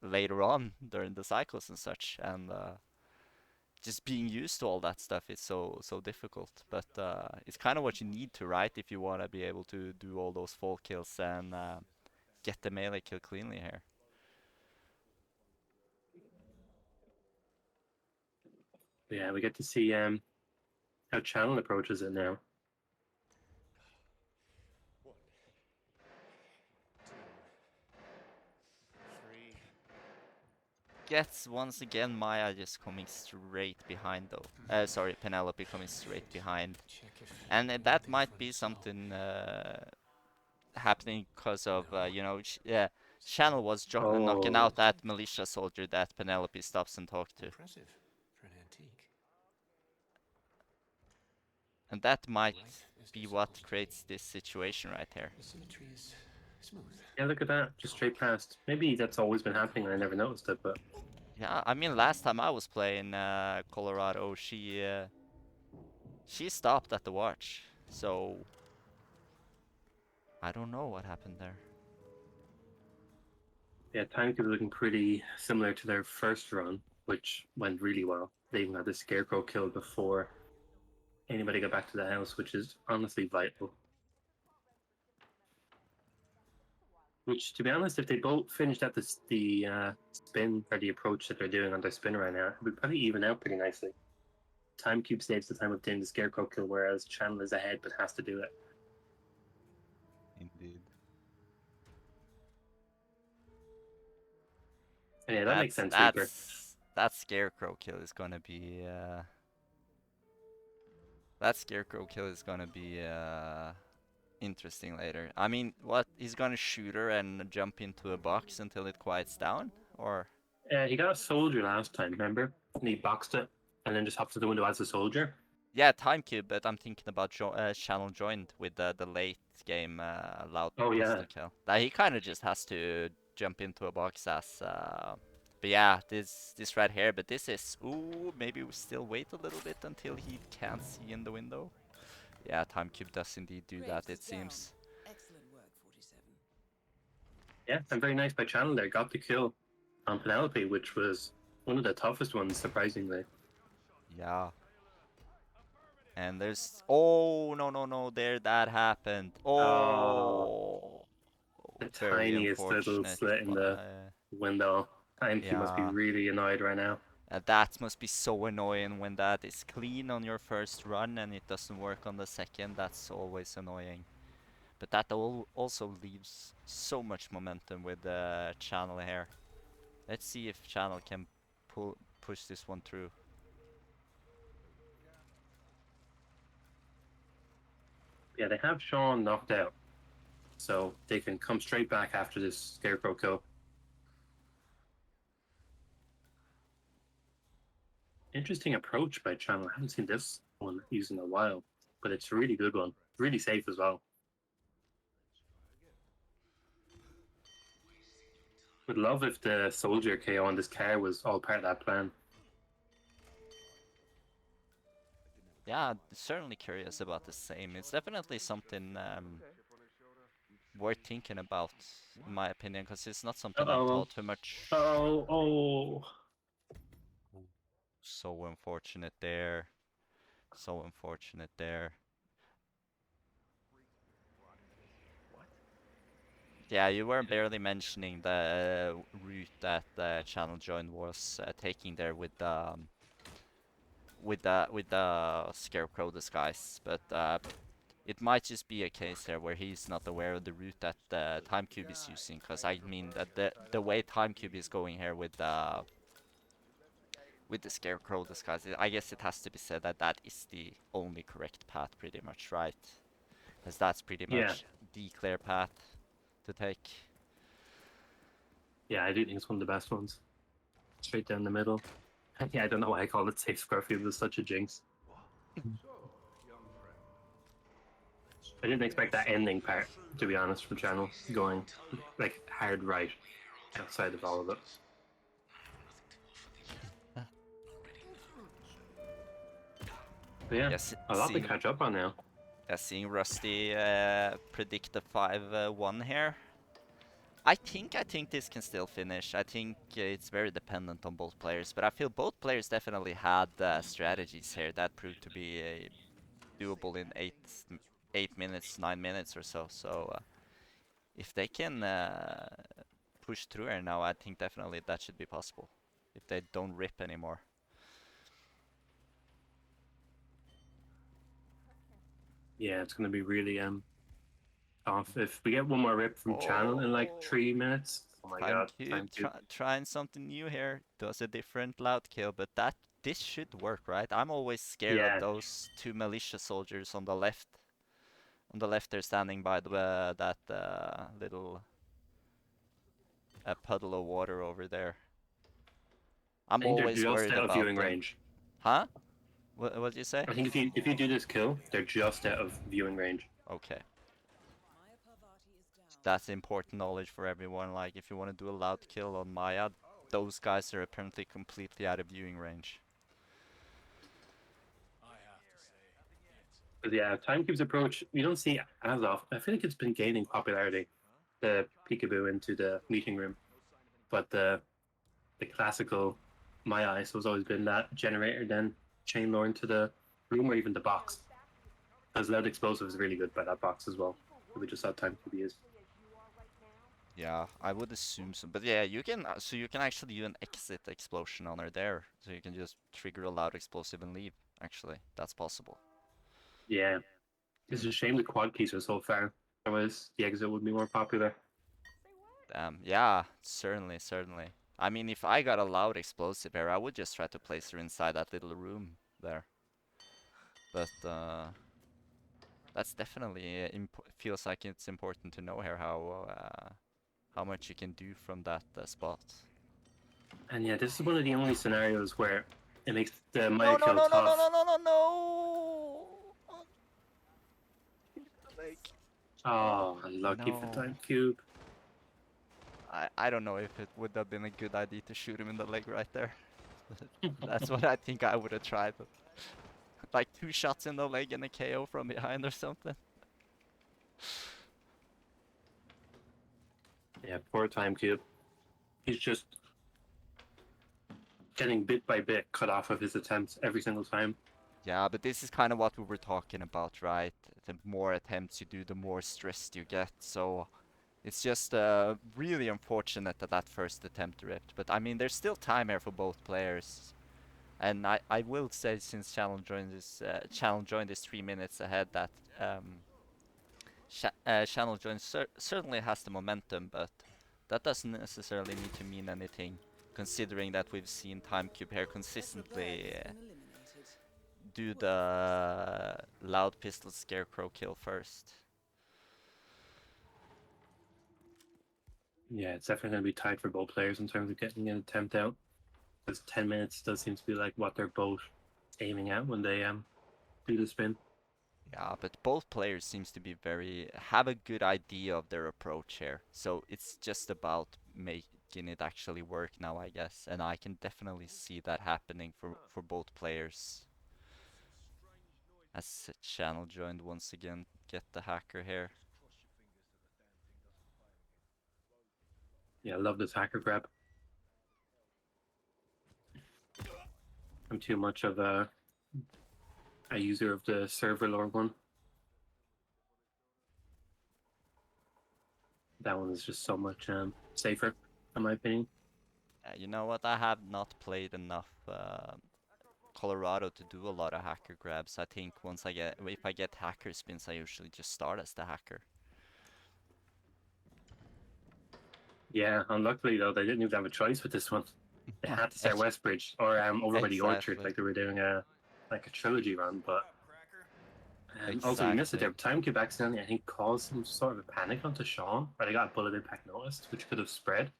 later on during the cycles and such, and just being used to all that stuff is so difficult. But it's kind of what you need to, right, if you want to be able to do all those full kills and get the melee kill cleanly here. Yeah, we get to see how Channel approaches it now. Gets once again Maya just coming straight behind though. Sorry, Penelope coming straight behind, and that might be something happening because of Channel was knocking Oh, out that militia soldier that Penelope stops and talks to. Impressive for an antique. And that might Light is be supposed what to creates be. this situation right here. The symmetry is smooth. yeah, look at that, just straight past. Maybe that's always been happening and I never noticed it, but Yeah, I mean, last time I was playing Colorado, she stopped at the watch, so I don't know what happened there. yeah, TimeCube is looking pretty similar to their first run, which went really well. They even got the Scarecrow killed before anybody got back to the house, which is honestly vital. Which, to be honest, if they both finished at the spin or the approach that they're doing on their spin right now, it would probably even out pretty nicely. TimeCube saves the time of doing the Scarecrow kill, whereas Channel is ahead but has to do it. Indeed. And yeah, that makes sense, Reaper. That Scarecrow kill is gonna be interesting later. I mean, what, he's gonna shoot her and jump into a box until it quiets down, or? He got a soldier last time, remember? And he boxed it and then just hopped to the window as a soldier. Yeah, TimeCube, but I'm thinking about ChannelJoined with the late game loud pistol kill. That he kind of just has to jump into a box as. But yeah, this right here. But this is maybe we still wait a little bit until he can't see in the window. Yeah, TimeCube does indeed do that. It seems. Excellent work, 47. Yeah, and very nice by Channel there. Got the kill on Penelope, which was one of the toughest ones, surprisingly. Yeah. And there's no there that happened. Oh, The very tiniest little unfortunate. slit in the window. TimeCube must be Yeah. really annoyed right now. That must be so annoying when that is clean on your first run and it doesn't work on the second. That's always annoying. But that also leaves so much momentum with the Channel here. Let's see if Channel can push this one through. Yeah, they have Sean knocked out. so they can come straight back after this Scarecrow kill. Interesting approach by Channel. I haven't seen this one used in a while, but it's a really good one. Really safe as well. Would love if the soldier KO on this car was all part of that plan. Yeah, certainly curious about the same. It's definitely something worth thinking about, in my opinion, because it's not something I've Uh-oh. thought too much. Oh. So unfortunate there. So unfortunate there. Yeah, you were barely mentioning the route that ChannelJoined was taking there with the Scarecrow disguise, but it might just be a case here where he's not aware of the route that the TimeCube is using, because I mean that the way TimeCube is going here with the Scarecrow disguise, I guess it has to be said that that is the only correct path, pretty much, right? Because that's pretty Yeah. much the clear path to take. Yeah, I do think it's one of the best ones. Straight down the middle. Yeah, I don't know why I call it safe Scarfield. It was such a jinx. I didn't expect that ending part, to be honest, from Channel, going like hard right outside of all of it. But yeah, Yes, a lot to catch up on now. seeing Rusty predict the 5-1 here. I think this can still finish. I think it's very dependent on both players, but I feel both players definitely had strategies here that proved to be doable in 8 minutes, 9 minutes or so. So if they can push through here now, I think definitely that should be possible. If they don't rip anymore. Yeah, it's going to be really tough. If we get one more rip from Channel in like 3 minutes, oh my god, TimeCube. Trying something new here. Does a different loud kill, but this should work, right? I'm always scared of those two militia soldiers on the left. On the left, they're standing by the that little puddle of water over there. I'm I think they're always just worried out of about viewing them. range. Huh? What did you say? I think if you do this kill, they're just out of viewing range. Okay. That's important knowledge for everyone. Like, if you want to do a loud kill on Maya, those guys are apparently completely out of viewing range. But yeah, TimeCube's approach, you don't see as often. I feel like it's been gaining popularity, the peekaboo into the meeting room. But the classical My ISO has always been that generator, then chain lure into the room or even the box. Because loud explosive is really good by that box as well. We just saw TimeCube use. Yeah, I would assume so. But yeah, you can so you can actually do an exit explosion on her there. So you can just trigger a loud explosive and leave. Actually, that's possible. Yeah. It's a shame the quad keys are so far. Otherwise, the exit would be more popular. Yeah, certainly. I mean, if I got a loud explosive here, I would just try to place her inside that little room there. But that's definitely feels like it's important to know here how much you can do from that spot. And yeah, this is one of the only scenarios where it makes the No, Maya kill tough. no! Like, oh, unlucky for TimeCube. I don't know if it would have been a good idea to shoot him in the leg right there. That's what I think I would have tried. Like 2 shots in the leg and a KO from behind or something. Yeah, poor TimeCube. He's just getting bit by bit cut off of his attempts every single time. Yeah, but this is kind of what we were talking about, right? The more attempts you do, the more stressed you get. So it's just really unfortunate that that first attempt ripped. But I mean, there's still time here for both players. And I will say, since ChannelJoined is 3 minutes ahead, that ChannelJoined certainly has the momentum, but that doesn't necessarily need to mean anything, considering that we've seen TimeCube here consistently do the loud pistol scarecrow kill first. Yeah, it's definitely going to be tight for both players in terms of getting an attempt out. Because 10 minutes does seem to be like what they're both aiming at when they do the spin. Yeah, but both players seems to be have a good idea of their approach here. So it's just about making it actually work now, I guess. And I can definitely see that happening for both players. As ChannelJoined once again get the hacker here. Yeah, I love this hacker grab. I'm too much of a user of the server lore one. That one is just so much safer, in my opinion. You know what? I have not played enough Colorado to do a lot of hacker grabs. I think if I get hacker spins, I usually just start as the hacker. Yeah, unluckily though, they didn't even have a choice with this one. They had to start Westbridge or over by the Orchard, Exactly. like they were doing a trilogy run. But also, we missed it Exactly. there. TimeCube accidentally, I think, caused some sort of a panic onto Sean, or they got a bullet impact noticed, which could have spread.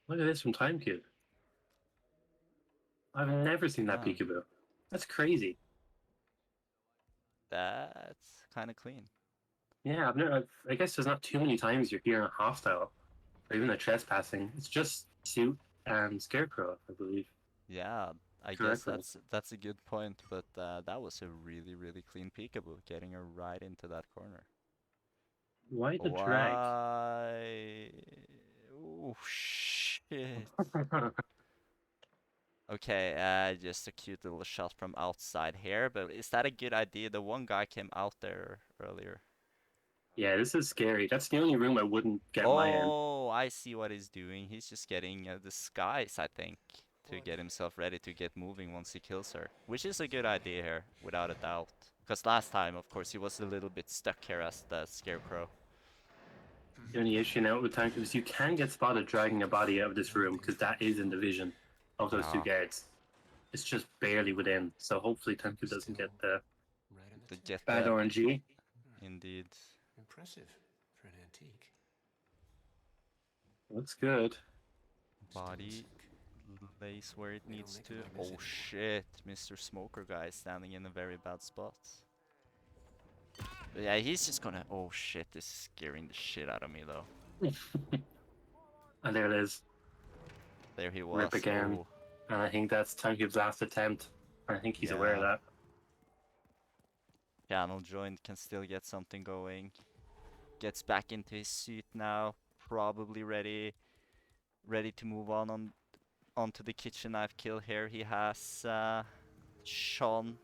Look at this from TimeCube. I've never seen that Yeah, peekaboo. That's crazy. that's kind of clean. Yeah, I guess there's not too many times you're hearing a hostile or even a trespassing. It's just Suit and Scarecrow, I believe. Yeah, I guess Correctly. that's a good point, but that was a really clean peekaboo, getting her right into that corner. Why the drag? Why? Oh shit. Okay, just a cute little shot from outside here, but is that a good idea? The one guy came out there earlier. Yeah, this is scary. That's the only room I wouldn't get my in. Oh, I see what he's doing. He's just getting the skies, I think, to get himself ready to get moving once he kills her, which is a good idea here, without a doubt. Because last time, of course, he was a little bit stuck here as the Scarecrow. The only issue now with time is you can get spotted dragging a body out of this room because that is in the vision of those two Yeah, guards. It's just barely within, so hopefully Tenku doesn't get the Right on the to tip. get bad the RNG. indeed. Impressive for an antique. Looks good. Body Still lays where it They don't needs make to. 'em like this Oh anymore. shit, Mr. Smoker guy is standing in a very bad spot. But yeah, he's just gonna. Oh shit, this is scaring the shit out of me though. And there it is. There he Rip was. again. Oh, And I think that's Tenku's last attempt. And I think he's aware of yeah. that. ChannelJoined can still get something going. Gets back into his suit now. Probably ready to move onto the kitchen knife kill here. He has Sean.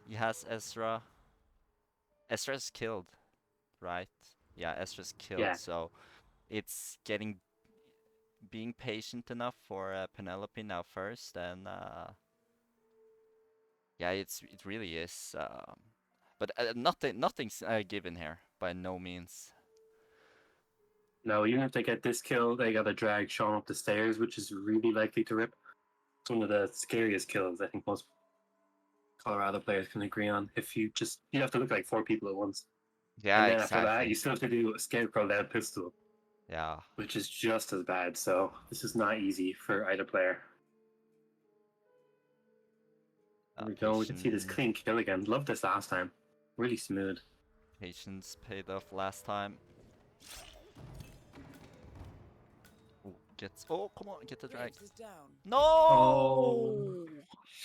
He has Ezra. Ezra's killed, right? Yeah, Ezra's killed. Yeah. So it's being patient enough for Penelope now first, and yeah, it really is. But nothing's given here by no means. No, even if they get this kill, they gotta drag Sean up the stairs, which is really likely to rip. It's one of the scariest kills I think most Colorado players can agree on. If you have to look like 4 people at once. Yeah, And then after that, exactly. you still have to do a Scarecrow lead pistol, Yeah. which is just as bad. So this is not easy for either player. There we go. We can see this clean kill again. Loved this last time. Really smooth. Patience paid off last time. Ooh, oh, come on, get the drag. Graves is down. No! Oh.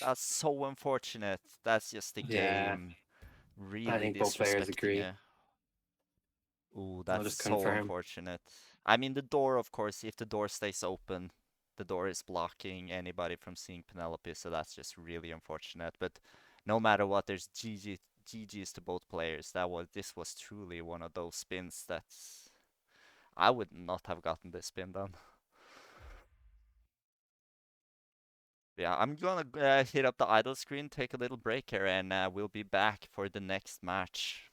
That's so unfortunate. That's just the Yeah. game. I Really think both players disrespecting agree. it. Ooh, I'll that's just so confirm. unfortunate. I mean, the door, of course, if the door stays open, the door is blocking anybody from seeing Penelope, so that's just really unfortunate. But no matter what, there's GG's to both players. This was truly one of those spins that's I would not have gotten this spin done. Yeah, I'm gonna hit up the idle screen, take a little break here, and we'll be back for the next match.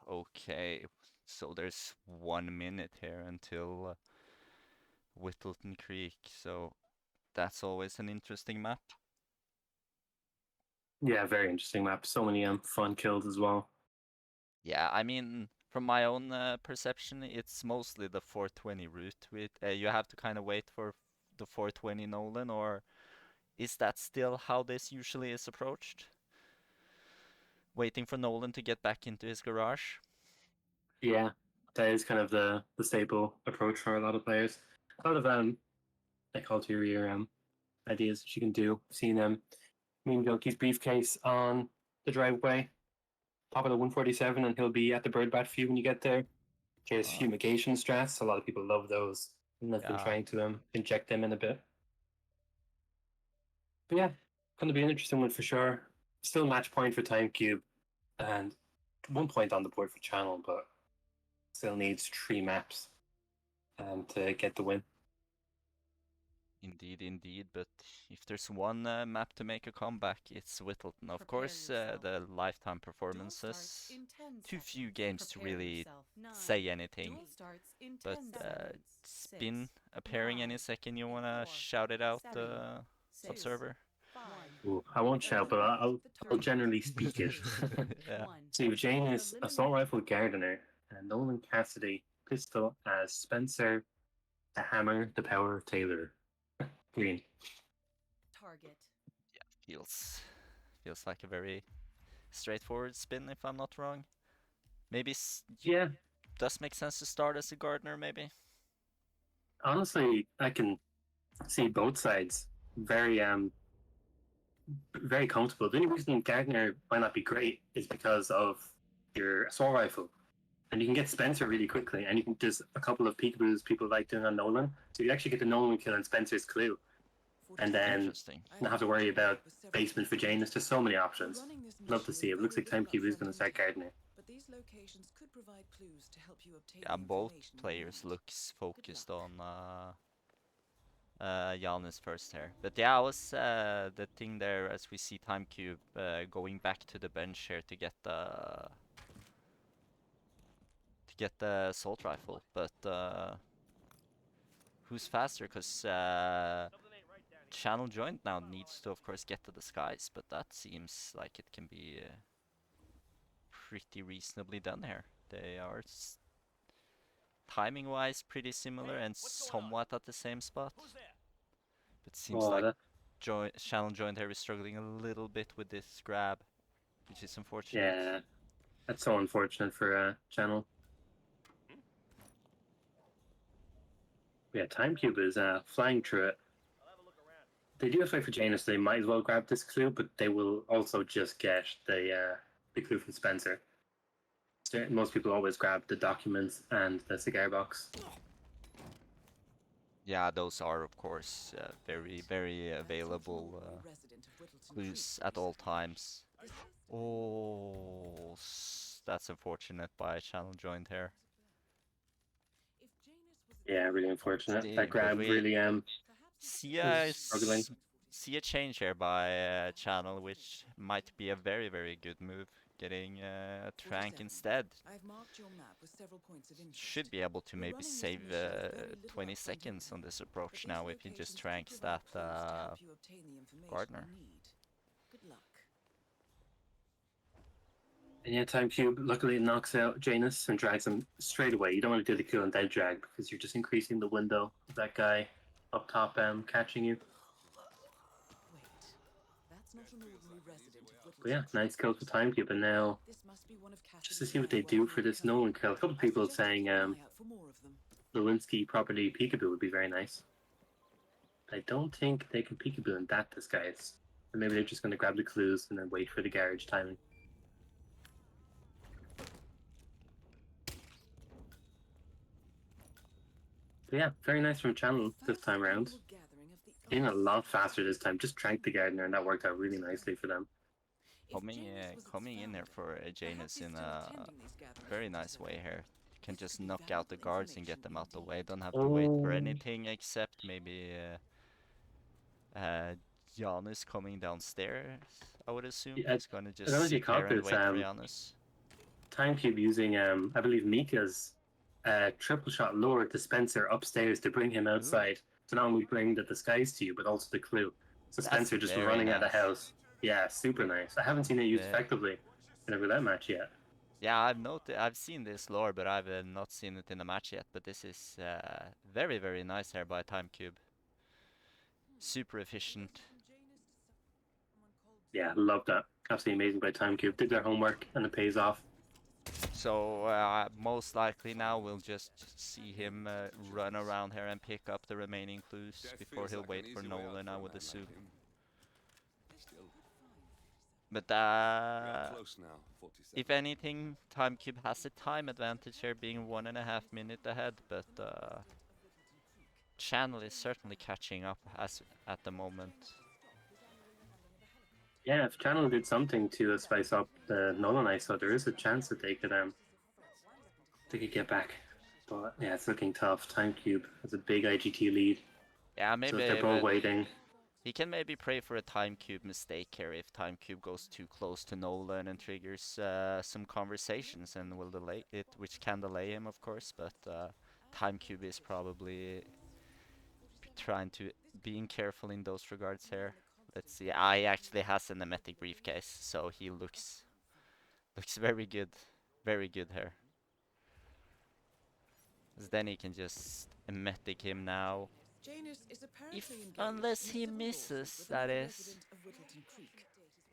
Okay, so there's 1 minute here until Whittleton Creek, so that's always an interesting map. Yeah, very interesting map. So many fun kills as well. Yeah, I mean, from my own perception, it's mostly the 420 route. With you have to kind of wait for the 420 Nolan, or is that still how this usually is approached? Waiting for Nolan to get back into his garage? Yeah, that is kind of the staple approach for a lot of players. A lot of like ulterior ideas that you can do. I've seen Mean Jockey's briefcase on the driveway, pop it at 147, and he'll be at the birdbat view when you get there. There's Ah, fumigation strats. A lot of people love those, and I've been yeah, trying to inject them in a bit. But yeah, going to be an interesting one for sure. Still match point for TimeCube, and 1 point on the board for Channel, but still needs 3 maps to get the win. indeed, indeed. But if there's one map to make a comeback, it's Whittleton. Of Prepare course, yourself. the lifetime Duel performances. starts in 10 Too seconds. few games to Prepare really yourself. 9. say anything. Duel starts in But 10 seconds. Spin 6, appearing any 9, second, you wanna 4, shout it out, 7, 6, observer? 5. Ooh, I won't shout, but I'll generally speak it. Yeah. So Jane is Assault Rifle Gardener, and Nolan Cassidy Pistol as Spencer, the Hammer, the Power of Taylor. Green. Target. Feels like a very straightforward spin, if I'm not wrong. Maybe Yeah, does make sense to start as a gardener, maybe. honestly, I can see both sides very comfortable. The only reason Gardner might not be great is because of your assault rifle. And you can get Spencer really quickly, and you can just a couple of peekaboos people like doing on Nolan. So you actually get the Nolan kill and Spencer's clue. And then Interesting. not have to worry about basement for Jane. There's just so many options. Love to see it. Looks like TimeCube is going to start Gardner. But these locations could provide clues to help you obtain Yeah, the both information you players need. looks focused luck. on Giannis first here. But yeah, I was the thing there as we see TimeCube going back to the bench here to get the assault rifle. But who's faster? Because ChannelJoined now needs to, of course, get to the skies. But that seems like it can be pretty reasonably done here. They are timing-wise pretty similar and somewhat at the same spot. But seems like ChannelJoined here is struggling a little bit with this grab, which is unfortunate. Yeah, that's so unfortunate for Channel. Yeah, TimeCube is flying through it. They do have to wait for Janus. They might as well grab this clue, but they will also just get the clue from Spencer. Most people always grab the documents and the cigar box. Yeah, those are of course very, very available clues at all times. Oh, that's unfortunate by ChannelJoined here. Yeah, really unfortunate. Still, That grab but we really see a struggling. see a change here by Channel, which might be a very, very good move. Getting Trank instead. I've marked your map with several points of interest. Should be able to We're maybe running this save mission with very little 20 upfront seconds on investment, this but approach these now if he locations just could tranks provide that clues to help you obtain the information Gardner. you need. Good luck. And yeah, TimeCube luckily knocks out Janus and drags him straight away. You don't want to do the kill and dead drag because you're just increasing the window of that guy up top catching you. Wait, that's not an ordinary resident of But yeah, Whittleton. nice kill for TimeCube. And now, This must be one of just to see what they Cassidy's do for this Nolan kill, a couple of people saying for more of them. Lewinsky property peekaboo would be very nice. But I don't think they can peekaboo in that disguise. Or maybe they're just going to grab the clues and then wait for the garage timing. But yeah, very nice from Channel this time around. Being a lot faster this time. Just tranked the gardener and that worked out really nicely for them. Coming in there for Janus in a very nice way here. You can just knock out the guards and get them out the way. Don't have to wait for anything except maybe Giannis coming downstairs. I would assume Yeah, he's gonna I don't know just if you sit here caught and this. wait for Giannis. TimeCube using I believe Mika's triple shot lure dispenser upstairs to bring him outside. So not only bring the disguise to you, but also the clue. So That's Spencer just very running out of the nice. house. Yeah, super nice. I haven't seen it used Yeah. effectively in a roulette match yet. Yeah, I've seen this lore, but I've not seen it in a match yet. But this is very, very nice here by TimeCube. Super efficient. Yeah, love that. Absolutely amazing by TimeCube. Did their homework and it pays off. So most likely now we'll just see him run around here and pick up the remaining clues before he'll wait for Nolan, I would assume. But if anything, TimeCube has a time advantage here, being 1.5 minutes ahead. But Channel is certainly catching up as at the moment. Yeah, if Channel did something to spice up the Nolan ISO, there is a chance that they could get back. But yeah, it's looking tough. TimeCube has a big IGT lead. Yeah, So maybe if they're both but waiting. he can maybe pray for a TimeCube mistake here if TimeCube goes too close to Nolan and triggers some conversations and will delay it, which can delay him, of course. But TimeCube is probably trying to being careful in those regards here. Let's see. He actually has an emetic briefcase, so he looks very good here. 'Cause then he can just emetic him now. Janus is apparently If engaged unless in he civil misses, lawsuit with that another is. resident of Whittleton Creek.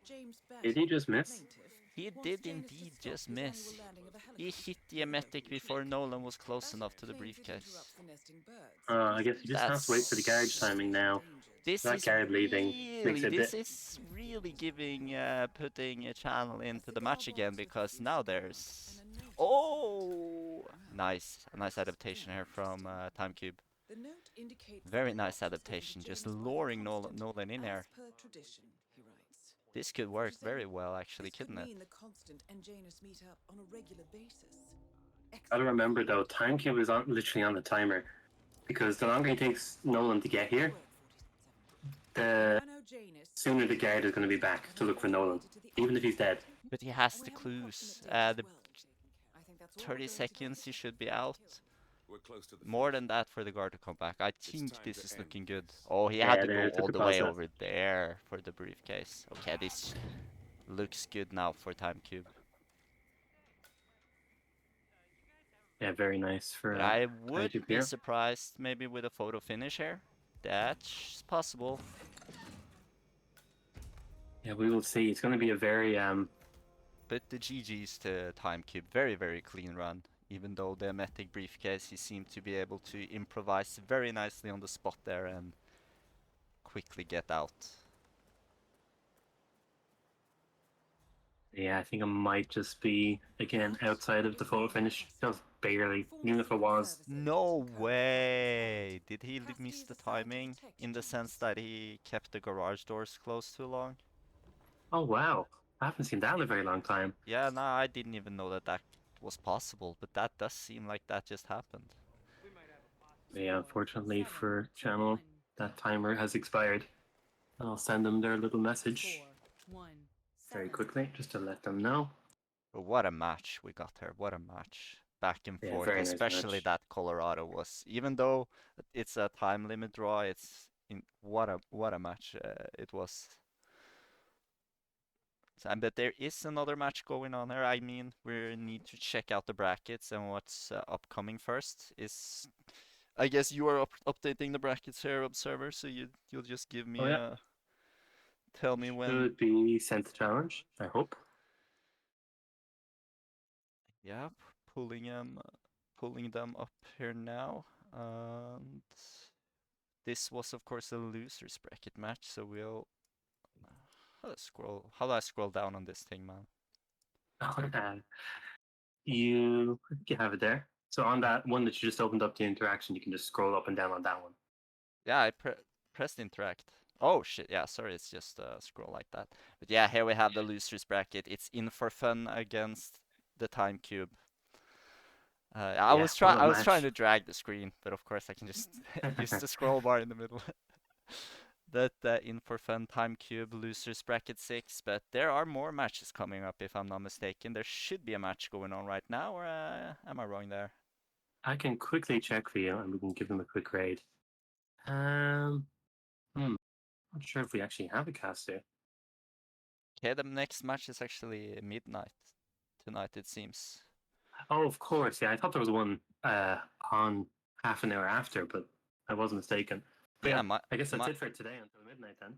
James Did he Batty, just the miss? plaintiff, He wants did Janus to indeed stop just his miss. annual landing of a He helicopter hit the near emetic Whittleton before Creek. Nolan was close Batty enough to the claims it briefcase. interrupts the nesting birds. I guess you just have to wait for the garage timing now. This That is guard leaving makes it a this bit. is really giving putting a Channel into the match again, because now there's nice adaptation here from TimeCube. The note indicates Very the nice plot was adaptation, given to just James by the luring Constant. Nolan in As here. per tradition, he writes. This could work very well, actually, This could couldn't it? mean the Constant and Janus meet up on a regular basis. Gotta remember though, TimeCube is literally on the timer, because the longer he takes Nolan to get here, the sooner the guard is going to be back to look for Nolan, even if he's dead. But he has the clues. The 30 seconds he should be out. More than that for the guard to come back. I think this is looking good. Oh, he had to go there, took all the the way pause over there for the briefcase. Okay, this looks good now for TimeCube. Yeah, very nice for. But I would TimeCube be here. surprised maybe with a photo finish here. That's possible. Yeah, we will see. It's going to be a very But the GG's to TimeCube. Very, very clean run. Even though the emetic briefcase, he seemed to be able to improvise very nicely on the spot there and quickly get out. Yeah, I think it might just be again outside of the photo finish, just barely. Even if it was. No way! Did he miss the timing in the sense that he kept the garage doors closed too long? Oh wow, I haven't seen that in a very long time. Yeah, no, I didn't even know that that was possible, but that does seem like that just happened. Yeah, unfortunately for Channel, that timer has expired. I'll send them their little message very quickly just to let them know. But what a match we got here, what a match. Back and Yeah, forth, very nice especially match. that Colorado was, even though it's a time limit draw, what a match it was. But there is another match going on here. I mean, we need to check out the brackets and what's upcoming first. I guess you are updating the brackets here, Observer, so you'll just give me tell me when. Should be sent to challenge, I hope. Yeah, pulling them up here now. And this was of course a losers bracket match, so we'll how do I scroll down on this thing, man? You have it there. So on that one that you just opened up the interaction, you can just scroll up and down on that one. Yeah, I pressed interact. Oh shit, yeah, sorry, it's just scroll like that. But yeah, here we have the losers bracket. It's in for fun against the TimeCube. I was trying to drag the screen, but of course I can just use the scroll bar in the middle. that In for Fun TimeCube losers bracket 6, but there are more matches coming up if I'm not mistaken. There should be a match going on right now, or am I wrong there? I can quickly check for you, and we can give them a quick grade. Not sure if we actually have a caster. Okay, the next match is actually midnight tonight, it seems. Oh, of course. Yeah, I thought there was one on half an hour after, but I was mistaken. But Yeah, yeah, I guess that's it for today until midnight then.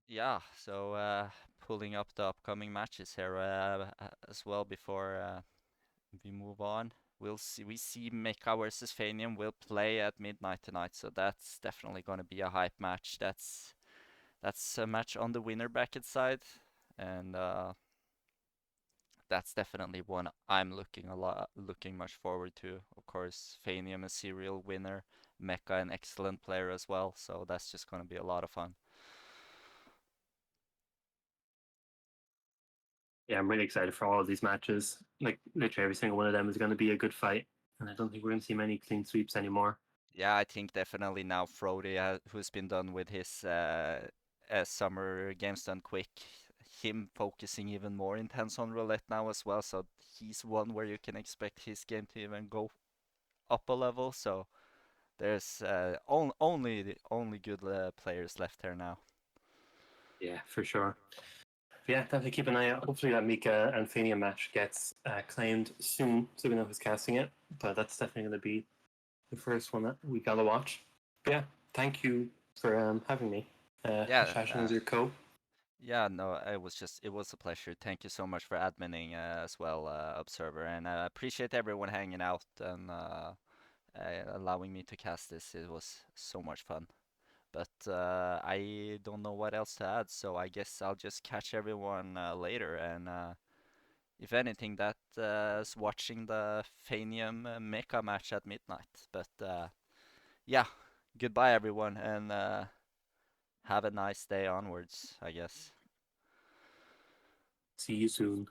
yeah, so pulling up the upcoming matches here as well before we move on. We see Mecha versus Fanium will play at midnight tonight, so that's definitely going to be a hype match. That's a match on the winner bracket side, and that's definitely one I'm looking much forward to. Of course, Fanium a serial winner, Mecha an excellent player as well, so that's just going to be a lot of fun. Yeah, I'm really excited for all of these matches. Like literally every single one of them is going to be a good fight, and I don't think we're going to see many clean sweeps anymore. Yeah, I think definitely now Frody, who's been done with his summer games done quick, him focusing even more intense on roulette now as well. So he's one where you can expect his game to even go up a level. So there's only good players left here now. Yeah, for sure. But yeah, definitely keep an eye out. Hopefully that Mika and Fania match gets claimed soon, so we know who's casting it. But that's definitely going to be the first one that we gotta watch. But yeah, thank you for having me. Yeah, Shashin as your co. yeah, no, it was a pleasure. Thank you so much for adminning as well, Observer, and I appreciate everyone hanging out and allowing me to cast this. It was so much fun. But I don't know what else to add, so I guess I'll just catch everyone later. And if anything, that is watching the Fanium Mecha match at midnight. But yeah, goodbye everyone, and have a nice day onwards, I guess. See you soon.